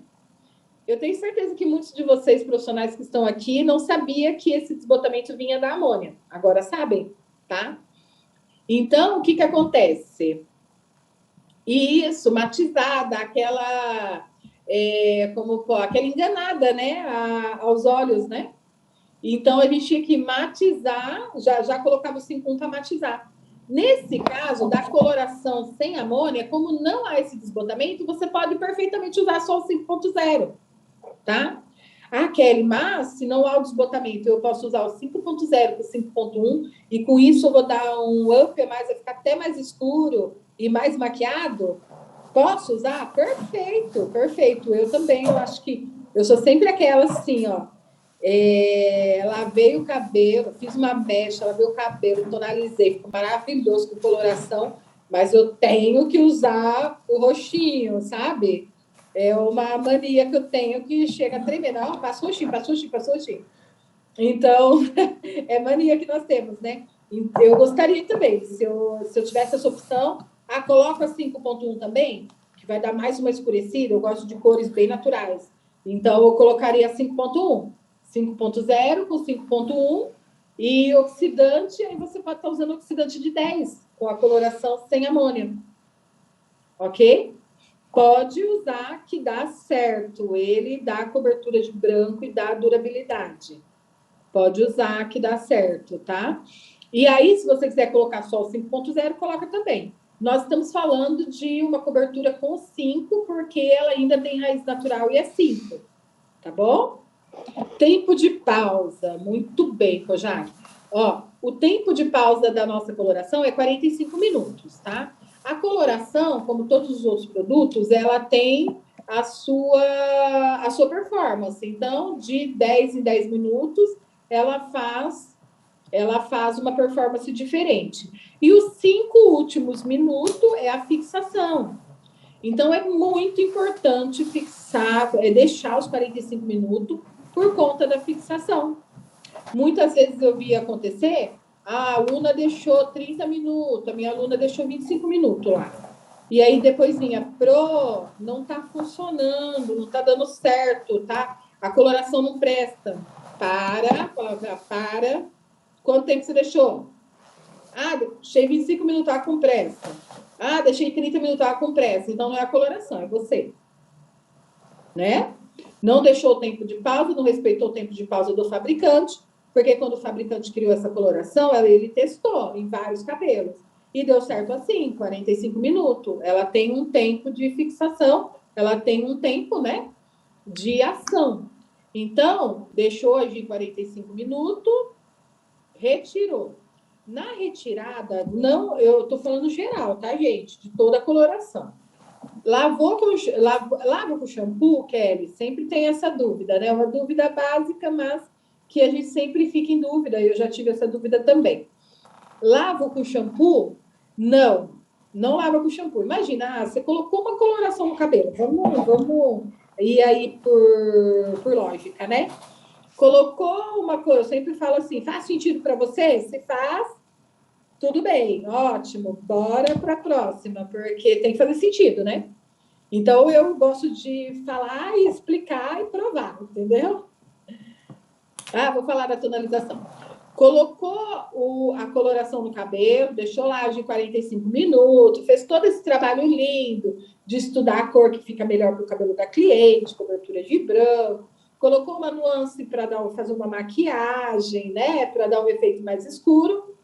Speaker 1: Eu tenho certeza que muitos de vocês, profissionais que estão aqui, não sabia que esse desbotamento vinha da amônia. Agora sabem, tá? Então, o que acontece? Isso, matizada, aquela aquela enganada, né, aos olhos, né? Então a gente tinha que matizar, já colocava o 5.1 para matizar. Nesse caso, da coloração sem amônia, como não há esse desbotamento, você pode perfeitamente usar só o 5.0, tá? Ah, Kelly, mas se não há o desbotamento, eu posso usar o 5.0 com o 5.1 e com isso eu vou dar um up a mais, vai ficar até mais escuro e mais maquiado? Posso usar? Perfeito, perfeito. Eu também, eu acho que eu sou sempre aquela assim, ó. Lavei o cabelo, fiz uma mecha, lavei o cabelo, tonalizei, ficou maravilhoso com coloração, mas eu tenho que usar o roxinho, sabe? É uma mania que eu tenho que chega a tremer. Não, passa roxinho, passa roxinho, passa roxinho. Então, é mania que nós temos, né? Eu gostaria também, se eu tivesse essa opção, coloca 5.1 também, que vai dar mais uma escurecida. Eu gosto de cores bem naturais. Então, eu colocaria 5.1, 5.0 com 5.1 e oxidante, aí você pode estar usando oxidante de 10, com a coloração sem amônia. Ok? Pode usar que dá certo. Ele dá cobertura de branco e dá durabilidade. Pode usar que dá certo, tá? E aí, se você quiser colocar só o 5.0, coloca também. Nós estamos falando de uma cobertura com 5, porque ela ainda tem raiz natural e é 5, tá bom? Tempo de pausa, muito bem, Kojak. Ó, o tempo de pausa da nossa coloração é 45 minutos, tá? A coloração, como todos os outros produtos, ela tem a sua performance. Então, de 10 em 10 minutos, ela faz uma performance diferente. E os 5 últimos minutos é a fixação. Então, é muito importante fixar, deixar os 45 minutos por conta da fixação. Muitas vezes eu vi acontecer, a aluna deixou 30 minutos, a minha aluna deixou 25 minutos lá. E aí depois vinha, não está funcionando, não está dando certo, tá? A coloração não presta. Para. Quanto tempo você deixou? Deixei 25 minutos, tá com pressa. Deixei 30 minutos, tá com pressa. Então não é a coloração, é você. Né? Não deixou o tempo de pausa, não respeitou o tempo de pausa do fabricante, porque quando o fabricante criou essa coloração, ele testou em vários cabelos. E deu certo assim, 45 minutos. Ela tem um tempo de fixação, ela tem um tempo, né, de ação. Então, deixou agir 45 minutos, retirou. Na retirada, não, eu estou falando geral, tá, gente? De toda a coloração. Lava com shampoo, Kelly? Sempre tem essa dúvida, né? Uma dúvida básica, mas que a gente sempre fica em dúvida. Eu já tive essa dúvida também. Lava com shampoo? Não lava com shampoo. Imagina, você colocou uma coloração no cabelo. Vamos ir aí por lógica, né? Colocou uma cor, eu sempre falo assim, faz sentido para você? Se faz, tudo bem, ótimo, bora para a próxima, porque tem que fazer sentido, né? Então, eu gosto de falar e explicar e provar, entendeu? Vou falar da tonalização. Colocou a coloração no cabelo, deixou lá de 45 minutos, fez todo esse trabalho lindo de estudar a cor que fica melhor para o cabelo da cliente, cobertura de branco, colocou uma nuance para fazer uma maquiagem, né? Para dar um efeito mais escuro.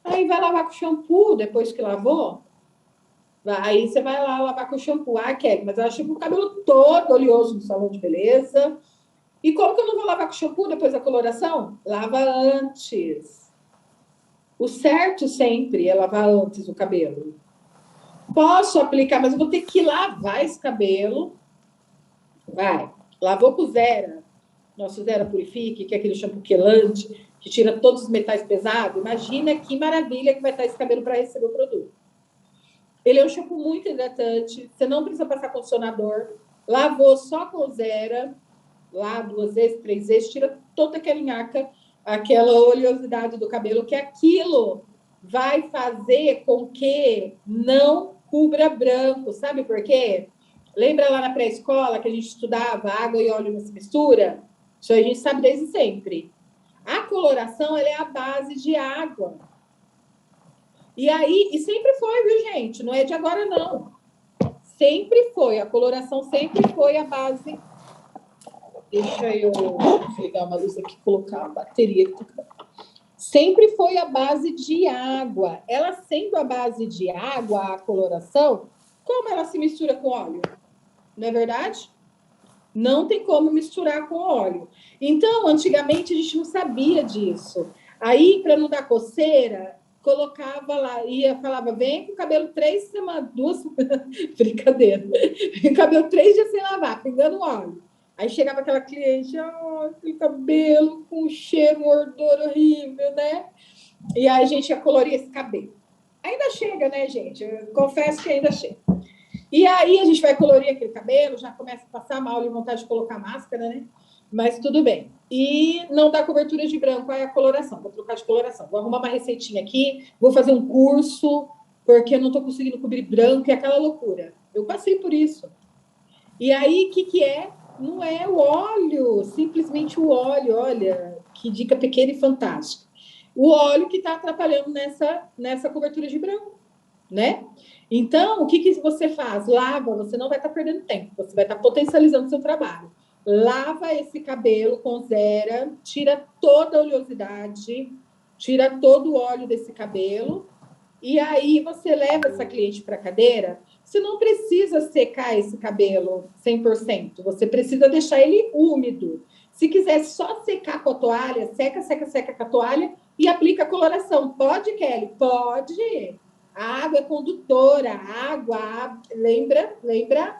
Speaker 1: Aí vai lavar com shampoo, depois que lavou. Aí você vai lá lavar com shampoo. Kelly, mas eu achei o cabelo todo oleoso no salão de beleza. E como que eu não vou lavar com shampoo depois da coloração? Lava antes. O certo sempre é lavar antes o cabelo. Posso aplicar, mas eu vou ter que lavar esse cabelo. Vai. lavou com Zera, nosso Zera Purifique, que é aquele shampoo quelante, que tira todos os metais pesados, imagina que maravilha que vai estar esse cabelo para receber o produto. Ele é um shampoo muito hidratante, você não precisa passar condicionador, lavou só com Zera, lá 2 vezes, 3 vezes, tira toda aquela nhaca, aquela oleosidade do cabelo, que aquilo vai fazer com que não cubra branco, sabe por quê? Lembra lá na pré-escola que a gente estudava água e óleo não se mistura? Isso a gente sabe desde sempre. A coloração, ela é a base de água. E aí, e sempre foi, viu, gente? Não é de agora, não. Sempre foi. A coloração sempre foi a base. Deixa eu ligar uma luz aqui, colocar a bateria. Sempre foi a base de água. Ela sendo a base de água, a coloração, como ela se mistura com óleo? Não é verdade? Não tem como misturar com óleo. Então, antigamente, a gente não sabia disso. Aí, para não dar coceira, colocava lá, falava, vem com o cabelo 3 semanas, 2, brincadeira, vem com o cabelo 3 dias sem lavar, pingando óleo. Aí chegava aquela cliente, aquele cabelo com um cheiro, um odor horrível, né? E aí a gente ia colorir esse cabelo. Ainda chega, né, gente? Eu confesso que ainda chega. E aí a gente vai colorir aquele cabelo, já começa a passar mal e vontade de colocar máscara, né? Mas tudo bem. E não dá cobertura de branco, aí a coloração. Vou trocar de coloração. Vou arrumar uma receitinha aqui, vou fazer um curso, porque eu não estou conseguindo cobrir branco, e aquela loucura. Eu passei por isso. E aí, o que é? Não é o óleo, simplesmente o óleo. Olha, que dica pequena e fantástica. O óleo que está atrapalhando nessa cobertura de branco, né? Então, o que você faz? Lava, você não vai estar perdendo tempo, você vai estar potencializando o seu trabalho. Lava esse cabelo com Zera, tira toda a oleosidade, tira todo o óleo desse cabelo, e aí você leva essa cliente para a cadeira. Você não precisa secar esse cabelo 100%, você precisa deixar ele úmido. Se quiser só secar com a toalha, seca com a toalha e aplica a coloração. Pode, Kelly? Pode. A água é condutora, a água, lembra?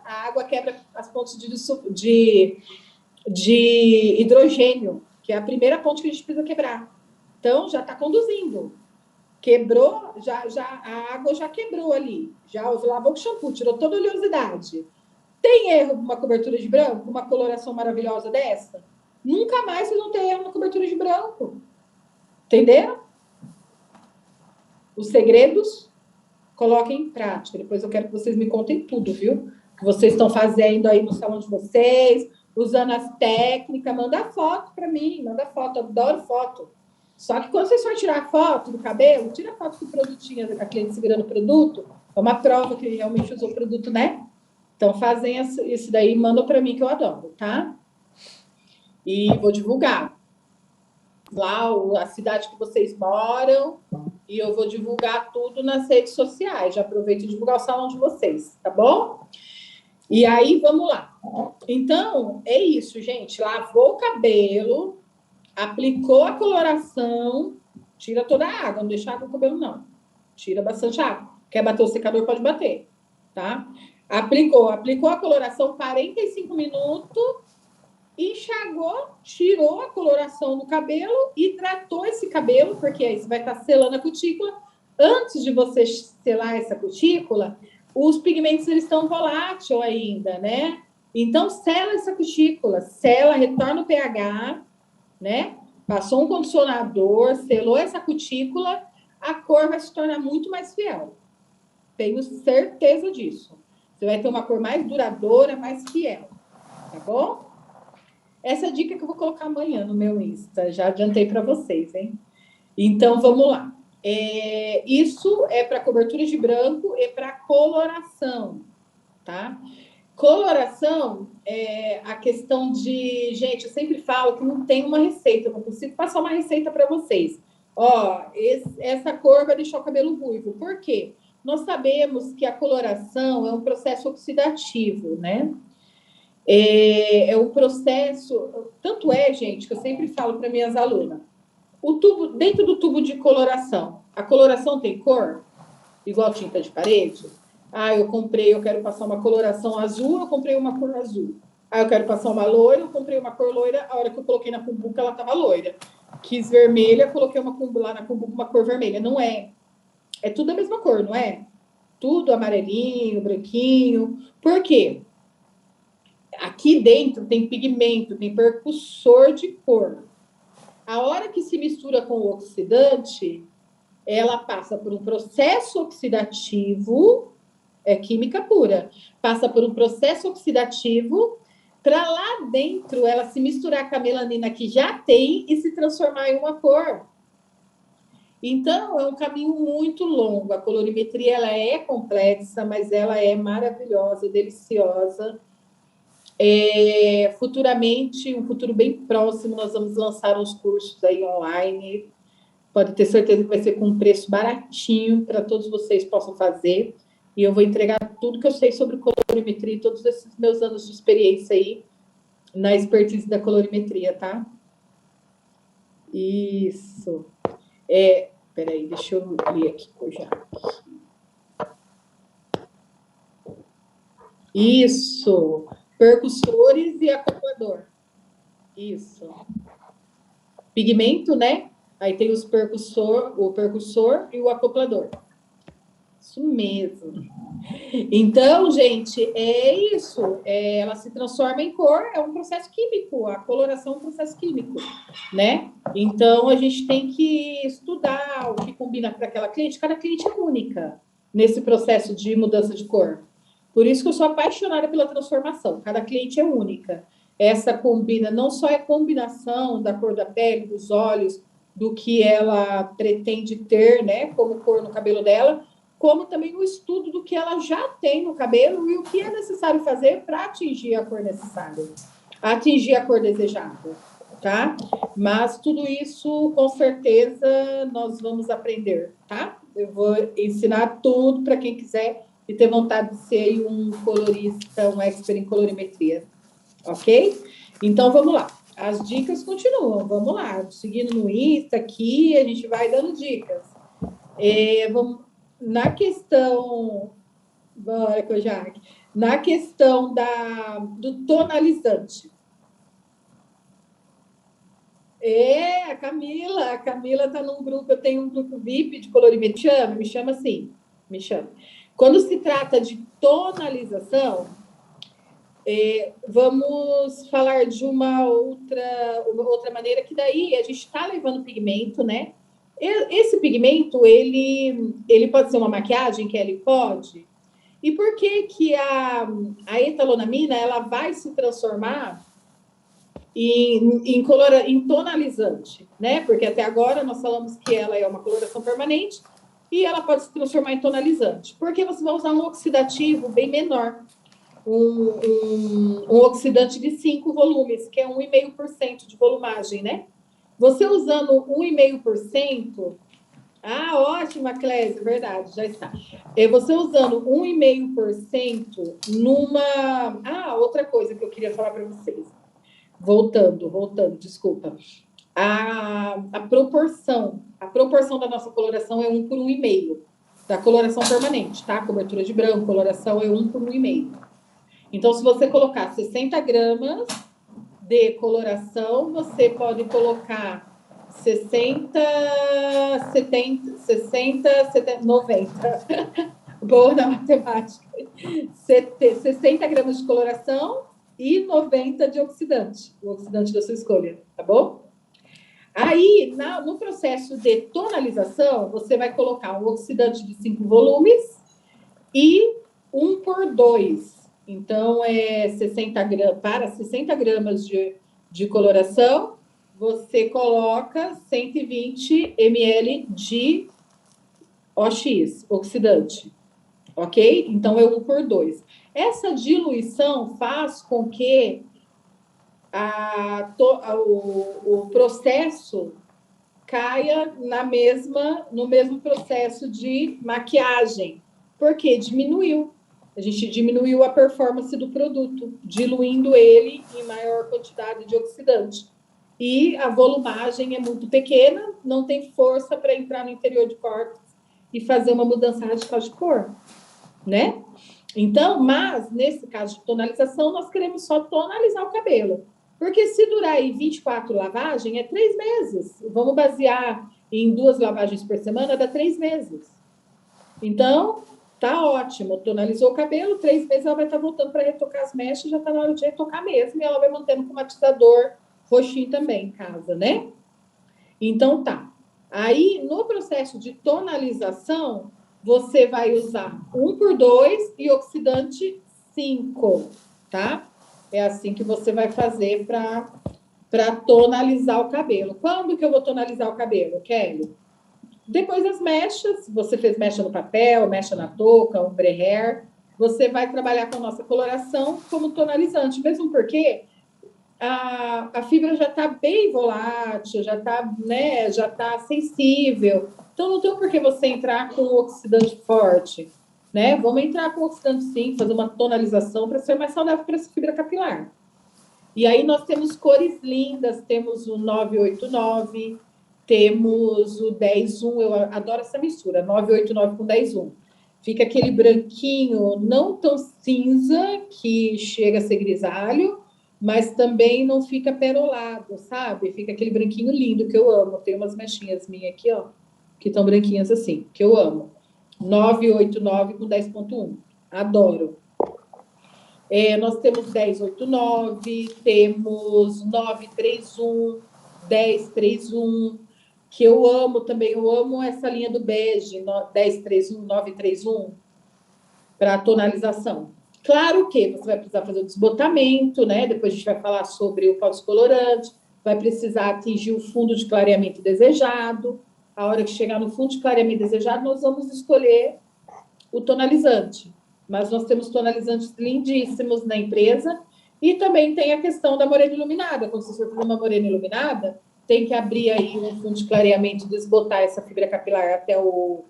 Speaker 1: A água quebra as pontes de hidrogênio, que é a primeira ponte que a gente precisa quebrar. Então, já está conduzindo. Quebrou, a água já quebrou ali. Já lavou com shampoo, tirou toda a oleosidade. Tem erro numa cobertura de branco? Uma coloração maravilhosa dessa? Nunca mais vocês vão ter erro na cobertura de branco. Entenderam? Os segredos, coloquem em prática. Depois eu quero que vocês me contem tudo, viu? Que vocês estão fazendo aí no salão de vocês, usando as técnicas. Manda foto para mim, manda foto. Eu adoro foto. Só que quando vocês forem tirar foto do cabelo, tira foto do produtinho, a cliente segurando o produto. É uma prova que realmente usou o produto, né? Então, fazem isso daí, mandam para mim, que eu adoro, tá? E vou divulgar lá a cidade que vocês moram, e eu vou divulgar tudo nas redes sociais. Já aproveito e divulgar o salão de vocês, tá bom? E aí, vamos lá. Então, é isso, gente. Lavou o cabelo, aplicou a coloração, tira toda a água, não deixa água no cabelo, não. Tira bastante água. Quer bater o secador, pode bater, tá? Aplicou a coloração, 45 minutos, enxagou, tirou a coloração do cabelo, hidratou esse cabelo, porque aí você vai estar selando a cutícula. Antes de você selar essa cutícula, os pigmentos eles estão voláteis ainda, né? Então, sela essa cutícula, retorna o pH, né? Passou um condicionador, selou essa cutícula, a cor vai se tornar muito mais fiel. Tenho certeza disso. Você vai ter uma cor mais duradoura, mais fiel, tá bom? Essa dica que eu vou colocar amanhã no meu Insta, já adiantei para vocês, hein? Então, vamos lá. Isso é para cobertura de branco e para coloração, tá? Coloração é a questão de... Gente, eu sempre falo que não tem uma receita, eu não consigo passar uma receita para vocês. Ó, essa cor vai deixar o cabelo ruivo. Por quê? Nós sabemos que a coloração é um processo oxidativo, né? É um processo... Tanto é, gente, que eu sempre falo para minhas alunas. Dentro do tubo de coloração, a coloração tem cor? Igual tinta de parede? Eu quero passar uma coloração azul, eu comprei uma cor azul. Aí eu quero passar uma loira, eu comprei uma cor loira, a hora que eu coloquei na cumbuca, ela tava loira. Quis vermelha, coloquei uma lá na cumbuca, uma cor vermelha. Não é. É tudo a mesma cor, não é? Tudo amarelinho, branquinho. Por quê? Aqui dentro tem pigmento, tem percussor de cor. A hora que se mistura com o oxidante, ela passa por um processo oxidativo, é química pura, passa por um processo oxidativo para lá dentro ela se misturar com a melanina que já tem e se transformar em uma cor. Então, é um caminho muito longo. A colorimetria ela é complexa, mas ela é maravilhosa, deliciosa. Futuramente, um futuro bem próximo, nós vamos lançar uns cursos aí online. Pode ter certeza que vai ser com um preço baratinho para todos vocês possam fazer. E eu vou entregar tudo que eu sei sobre colorimetria, todos esses meus anos de experiência aí na expertise da colorimetria, tá? Isso. Peraí, deixa eu ler aqui, já. Isso. Percussores e acoplador. Isso. Pigmento, né? Aí tem o percussor e o acoplador. Isso mesmo. Então, gente, é isso. Ela se transforma em cor, é um processo químico. A coloração é um processo químico, né? Então, a gente tem que estudar o que combina para aquela cliente. Cada cliente é única nesse processo de mudança de cor. Por isso que eu sou apaixonada pela transformação. Cada cliente é única. Essa combina, não só é combinação da cor da pele, dos olhos, do que ela pretende ter, né, como cor no cabelo dela, como também o estudo do que ela já tem no cabelo e o que é necessário fazer para atingir a cor necessária, atingir a cor desejada, tá? Mas tudo isso, com certeza, nós vamos aprender, tá? Eu vou ensinar tudo para quem quiser e ter vontade de ser um colorista, um expert em colorimetria, ok? Então, vamos lá. As dicas continuam, vamos lá. Seguindo no Insta aqui, a gente vai dando dicas. Na questão... Bora, Kojak. Na questão do tonalizante. A Camila está num grupo, eu tenho um grupo VIP de colorimetria, me chama assim, me chama. Quando se trata de tonalização, vamos falar de uma outra maneira, que daí a gente está levando pigmento, né? Esse pigmento, ele pode ser uma maquiagem, que ele pode. E por que a etalonamina ela vai se transformar em tonalizante, né? Porque até agora nós falamos que ela é uma coloração permanente e ela pode se transformar em tonalizante. Porque você vai usar um oxidativo bem menor, um oxidante de 5 volumes, que é 1,5% de volumagem, né? Você usando 1,5%, ótima, Clésia, verdade, já está. Você usando 1,5% numa... outra coisa que eu queria falar para vocês. Voltando, desculpa. A proporção da nossa coloração é 1 por 1,5. Da coloração permanente, tá? Cobertura de branco, coloração é 1 por 1,5. Então, se você colocar 60 gramas de coloração, você pode colocar 60, 90. Boa na matemática. 60 gramas de coloração e 90 de oxidante. O oxidante da sua escolha, tá bom? Aí, no processo de tonalização, você vai colocar um oxidante de 5 volumes e 1 por 2. Então, 60 gramas, para 60 gramas de coloração, você coloca 120 ml de OX, oxidante, ok? Então, é 1 por 2. Essa diluição faz com que o processo caia no mesmo processo de maquiagem, porque diminuiu. A gente diminuiu a performance do produto, diluindo ele em maior quantidade de oxidante. E a volumagem é muito pequena, não tem força para entrar no interior de córtex e fazer uma mudança radical de cor, né? Então, mas nesse caso de tonalização, nós queremos só tonalizar o cabelo. Porque se durar aí 24 lavagens, é 3 meses. Vamos basear em 2 lavagens por semana, dá 3 meses. Então, tá ótimo. Tonalizou o cabelo, 3 meses ela vai estar voltando para retocar as mechas, já está na hora de retocar mesmo, e ela vai mantendo com matizador roxinho também em casa, né? Então, tá. Aí, no processo de tonalização, você vai usar 1x2 e oxidante 5, tá? É assim que você vai fazer para tonalizar o cabelo. Quando que eu vou tonalizar o cabelo, Kelly? Depois das mechas, você fez mecha no papel, mecha na touca, ombre hair, você vai trabalhar com a nossa coloração como tonalizante, mesmo porque a fibra já está bem volátil, já está, né, já tá sensível. Então, não tem por que você entrar com oxidante forte, né? Vamos entrar com oxidante sim, fazer uma tonalização para ser mais saudável para essa fibra capilar. E aí nós temos cores lindas, temos o 989, temos o 10-1, eu adoro essa mistura, 989 com 10-1. Fica aquele branquinho não tão cinza, que chega a ser grisalho, mas também não fica perolado, sabe? Fica aquele branquinho lindo que eu amo. Tem umas mechinhas minhas aqui, ó, que estão branquinhas assim, que eu amo. 989 com 10.1. Adoro. Nós temos 1089, temos 931, 1031, que eu amo também. Eu amo essa linha do bege, 1031, 931, para tonalização. Claro que você vai precisar fazer o desbotamento, né? Depois a gente vai falar sobre o pó descolorante, vai precisar atingir o fundo de clareamento desejado. A hora que chegar no fundo de clareamento desejado, nós vamos escolher o tonalizante. Mas nós temos tonalizantes lindíssimos na empresa. E também tem a questão da morena iluminada. Quando você for fazer uma morena iluminada, tem que abrir aí um fundo de clareamento, desbotar essa fibra capilar até o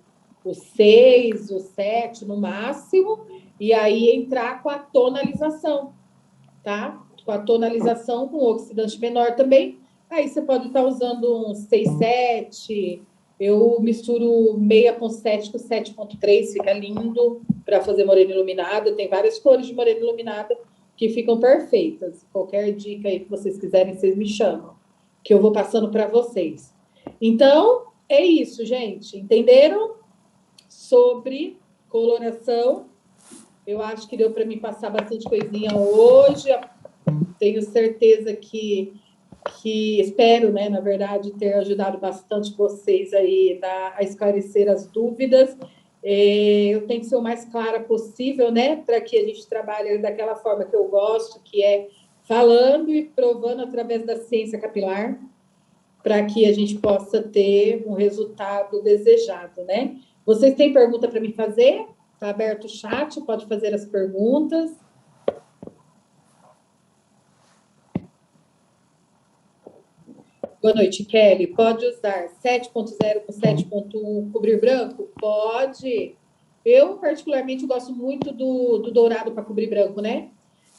Speaker 1: 6, o 7 no máximo, e aí entrar com a tonalização, tá? Com a tonalização com oxidante menor também. Aí você pode estar usando um 6,7, eu misturo 6,7 com 7,3, fica lindo para fazer morena iluminada. Tem várias cores de morena iluminada que ficam perfeitas. Qualquer dica aí que vocês quiserem, vocês me chamam, que eu vou passando para vocês. Então, é isso, gente. Entenderam? Sobre coloração, eu acho que deu para me passar bastante coisinha hoje. Tenho certeza que espero, né, na verdade, ter ajudado bastante vocês aí a esclarecer as dúvidas. Eu tenho que ser o mais clara possível, né, para que a gente trabalhe daquela forma que eu gosto, que é falando e provando através da ciência capilar, para que a gente possa ter um resultado desejado, né? Vocês têm pergunta para me fazer? Está aberto o chat, pode fazer as perguntas. Boa noite, Kelly. Pode usar 7.0 com 7.1 cobrir branco? Pode. Eu, particularmente, gosto muito do dourado para cobrir branco, né?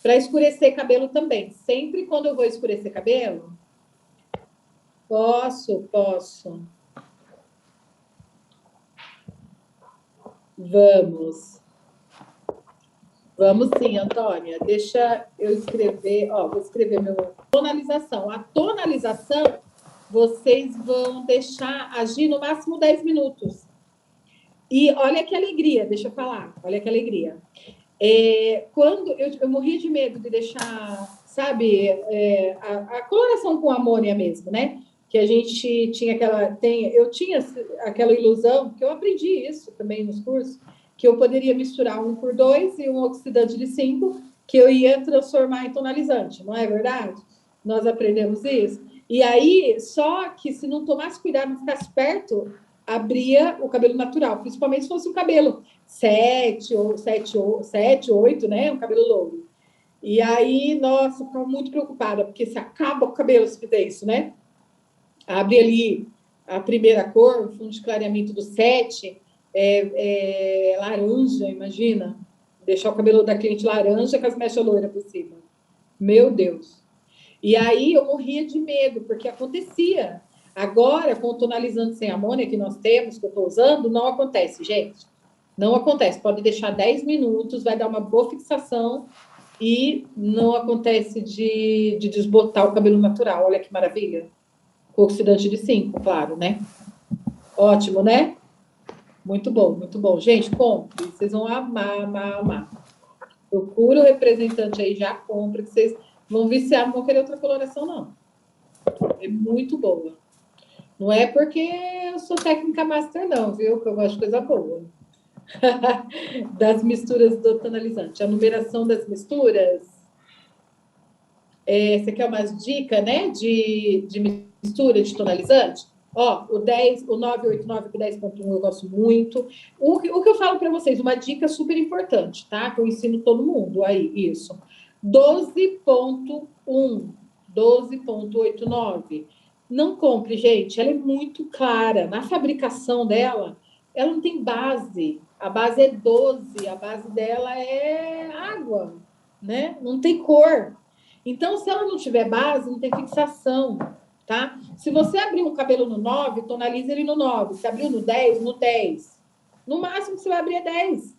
Speaker 1: Para escurecer cabelo também. Sempre quando eu vou escurecer cabelo, posso. Vamos sim, Antônia. Deixa eu escrever. Ó, vou escrever meu tonalização. A tonalização, vocês vão deixar agir no máximo 10 minutos. E olha que alegria, deixa eu falar. Olha que alegria. Quando eu morria de medo de deixar, sabe, a coloração com amônia mesmo, né? Que a gente tinha eu tinha aquela ilusão, que eu aprendi isso também nos cursos, que eu poderia misturar 1x2 e um oxidante de 5, que eu ia transformar em tonalizante, não é verdade? Nós aprendemos isso. E aí, só que se não tomasse cuidado, não ficasse perto, abria o cabelo natural, principalmente se fosse um cabelo 7, 8, né? Um cabelo longo. E aí, nossa, eu ficava muito preocupada, porque se acaba o cabelo se fizer isso, né? Abre ali a primeira cor, o fundo de clareamento do 7, laranja, imagina. Deixar o cabelo da cliente laranja com as mechas loiras por cima. Meu Deus. E aí eu morria de medo, porque acontecia. Agora, com o tonalizante sem amônia que nós temos, que eu estou usando, não acontece, gente. Não acontece. Pode deixar 10 minutos, vai dar uma boa fixação e não acontece de desbotar o cabelo natural. Olha que maravilha. Com oxidante de 5, claro, né? Ótimo, né? Muito bom, muito bom. Gente, compre. Vocês vão amar, amar, amar. Procura o representante aí, já compra, que vocês vão viciar, não vão querer outra coloração, não. É muito boa. Não é porque eu sou técnica master, não, viu? Que eu gosto de coisa boa. Das misturas do tonalizante. A numeração das misturas. Você quer umas dicas, né? De mistura de tonalizante? Ó, o 989 com 10.1 eu gosto muito. O que eu falo para vocês, uma dica super importante, tá? Que eu ensino todo mundo aí, isso. 12.1, 12.89. Não compre, gente, ela é muito clara. Na fabricação dela, ela não tem base. A base é 12, a base dela é água, né? Não tem cor. Então, se ela não tiver base, não tem fixação, tá? Se você abrir um cabelo no 9, tonaliza ele no 9. Se abriu no 10, no 10. No máximo que você vai abrir é 10.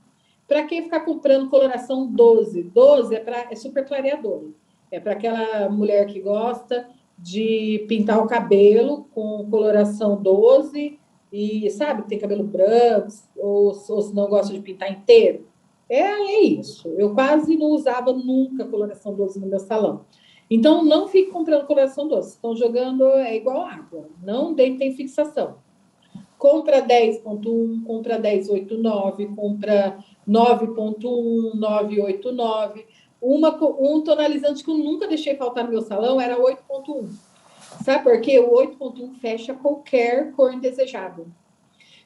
Speaker 1: Para quem ficar comprando coloração 12? 12 é super clareador. É para aquela mulher que gosta de pintar o cabelo com coloração 12 e, sabe, tem cabelo branco ou se não gosta de pintar inteiro. É isso. Eu quase não usava nunca coloração 12 no meu salão. Então, não fique comprando coloração 12. Estão jogando igual água. Não tem fixação. Compra 10.1, compra 10.89, compra 9.1, 9.89. Um tonalizante que eu nunca deixei faltar no meu salão era 8.1. Sabe por quê? O 8.1 fecha qualquer cor indesejável.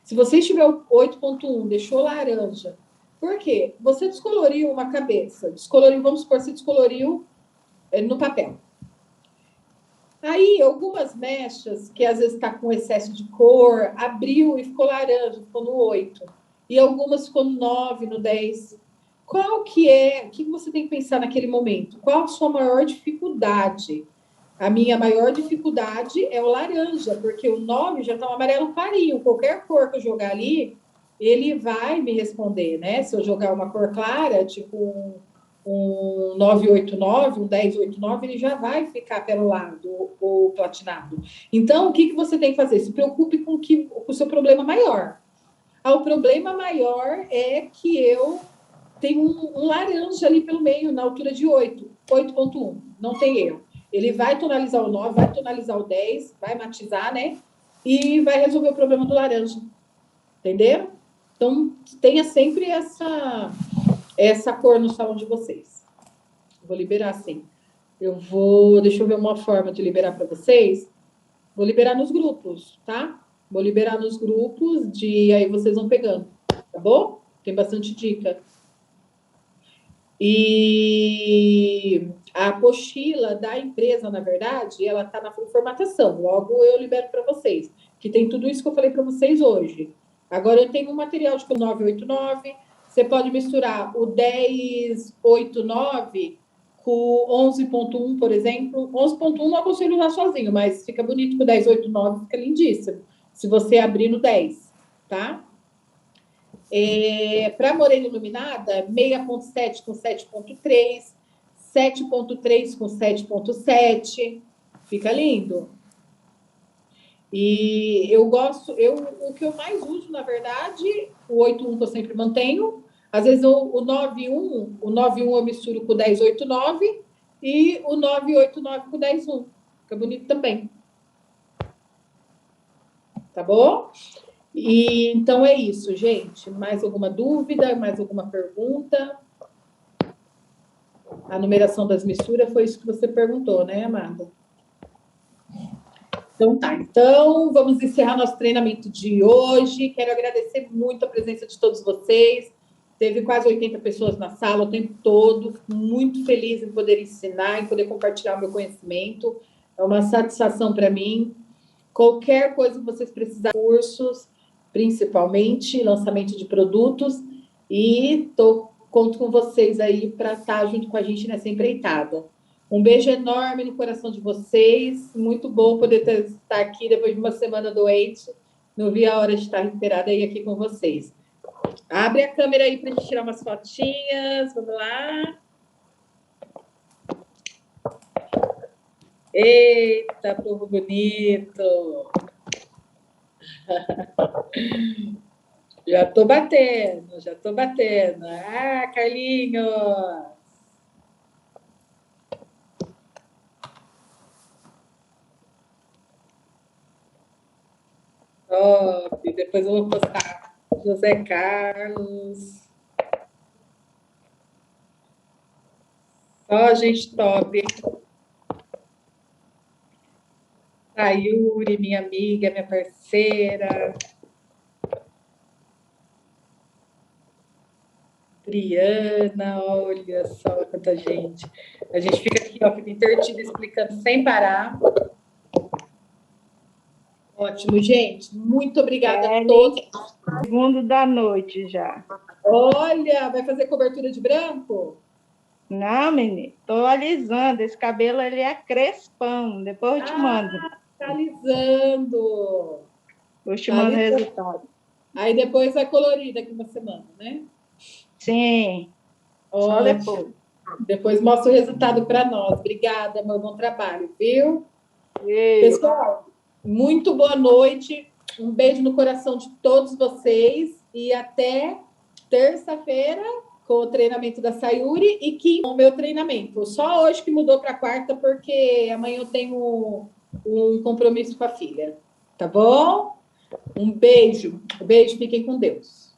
Speaker 1: Se você tiver o 8.1, deixou laranja. Por quê? Você descoloriu uma cabeça. Vamos supor, você descoloriu no papel. Aí, algumas mechas, que às vezes está com excesso de cor, abriu e ficou laranja, ficou no 8. E algumas ficou no 9, no 10. Qual que é? O que você tem que pensar naquele momento? Qual a sua maior dificuldade? A minha maior dificuldade é o laranja, porque o 9 já está um amarelo clarinho. Qualquer cor que eu jogar ali, ele vai me responder, né? Se eu jogar uma cor clara, tipo um 989, um 1089, ele já vai ficar pelo lado, o platinado. Então, o que você tem que fazer? Se preocupe com o seu problema maior. O problema maior é que eu tenho um laranja ali pelo meio, na altura de 8, 8.1. Não tem erro. Ele vai tonalizar o 9, vai tonalizar o 10, vai matizar, né? E vai resolver o problema do laranja. Entenderam? Então, tenha sempre essa cor no salão de vocês. Vou liberar sim. Deixa eu ver uma forma de liberar para vocês. Vou liberar nos grupos, tá? Vou liberar nos grupos, aí vocês vão pegando, tá bom? Tem bastante dica. E a apostila da empresa, na verdade, ela tá na formatação. Logo eu libero para vocês, que tem tudo isso que eu falei para vocês hoje. Agora eu tenho um material de 989. Você pode misturar o 1089 com 11.1, por exemplo. 11.1 não aconselho usar sozinho, mas fica bonito com 1089, fica lindíssimo. Se você abrir no 10, tá? Para morena iluminada, 6.7 com 7.3, 7.3 com 7.7. Fica lindo. E eu gosto, o que eu mais uso, na verdade, o 8.1 que eu sempre mantenho. Às vezes o 9.1 eu misturo com o 10.89 e o 9.89 com o 10.1. Fica bonito também. Tá bom? E então é isso, gente. Mais alguma dúvida? Mais alguma pergunta? A numeração das misturas foi isso que você perguntou, né, Amanda? Então tá. Então, vamos encerrar nosso treinamento de hoje. Quero agradecer muito a presença de todos vocês. Teve quase 80 pessoas na sala o tempo todo. Muito feliz em poder ensinar, em poder compartilhar o meu conhecimento. É uma satisfação para mim. Qualquer coisa que vocês precisarem, cursos, principalmente lançamento de produtos, e conto com vocês aí para estar junto com a gente nessa empreitada. Um beijo enorme no coração de vocês, muito bom poder estar aqui depois de uma semana doente, não vi a hora de estar recuperada aí aqui com vocês. Abre a câmera aí para a gente tirar umas fotinhas. Vamos lá. Eita, povo bonito. Já tô batendo, já tô batendo. Ah, Carlinhos. Top. Depois eu vou postar José Carlos. Ó, gente top. A Yuri, minha amiga, minha parceira. Adriana, olha só quanta gente. A gente fica aqui, ó, fica intertido explicando sem parar. Ótimo, gente. Muito obrigada a todos.
Speaker 2: Segundo da noite já.
Speaker 1: Olha, vai fazer cobertura de branco?
Speaker 2: Não, menino, tô alisando. Esse cabelo ele é crespão. Depois eu te mando.
Speaker 1: Tá alisando.
Speaker 2: Eu te mando o resultado.
Speaker 1: Aí depois vai colorir daqui uma semana, né?
Speaker 2: Sim. Só depois.
Speaker 1: Depois mostra o resultado para nós. Obrigada, meu bom trabalho, viu? Pessoal, muito boa noite. Um beijo no coração de todos vocês e até terça-feira com o treinamento da Sayuri e que o meu treinamento. Só hoje que mudou para quarta porque amanhã eu tenho um compromisso com a filha. Tá bom? Um beijo. Beijo, fiquem com Deus.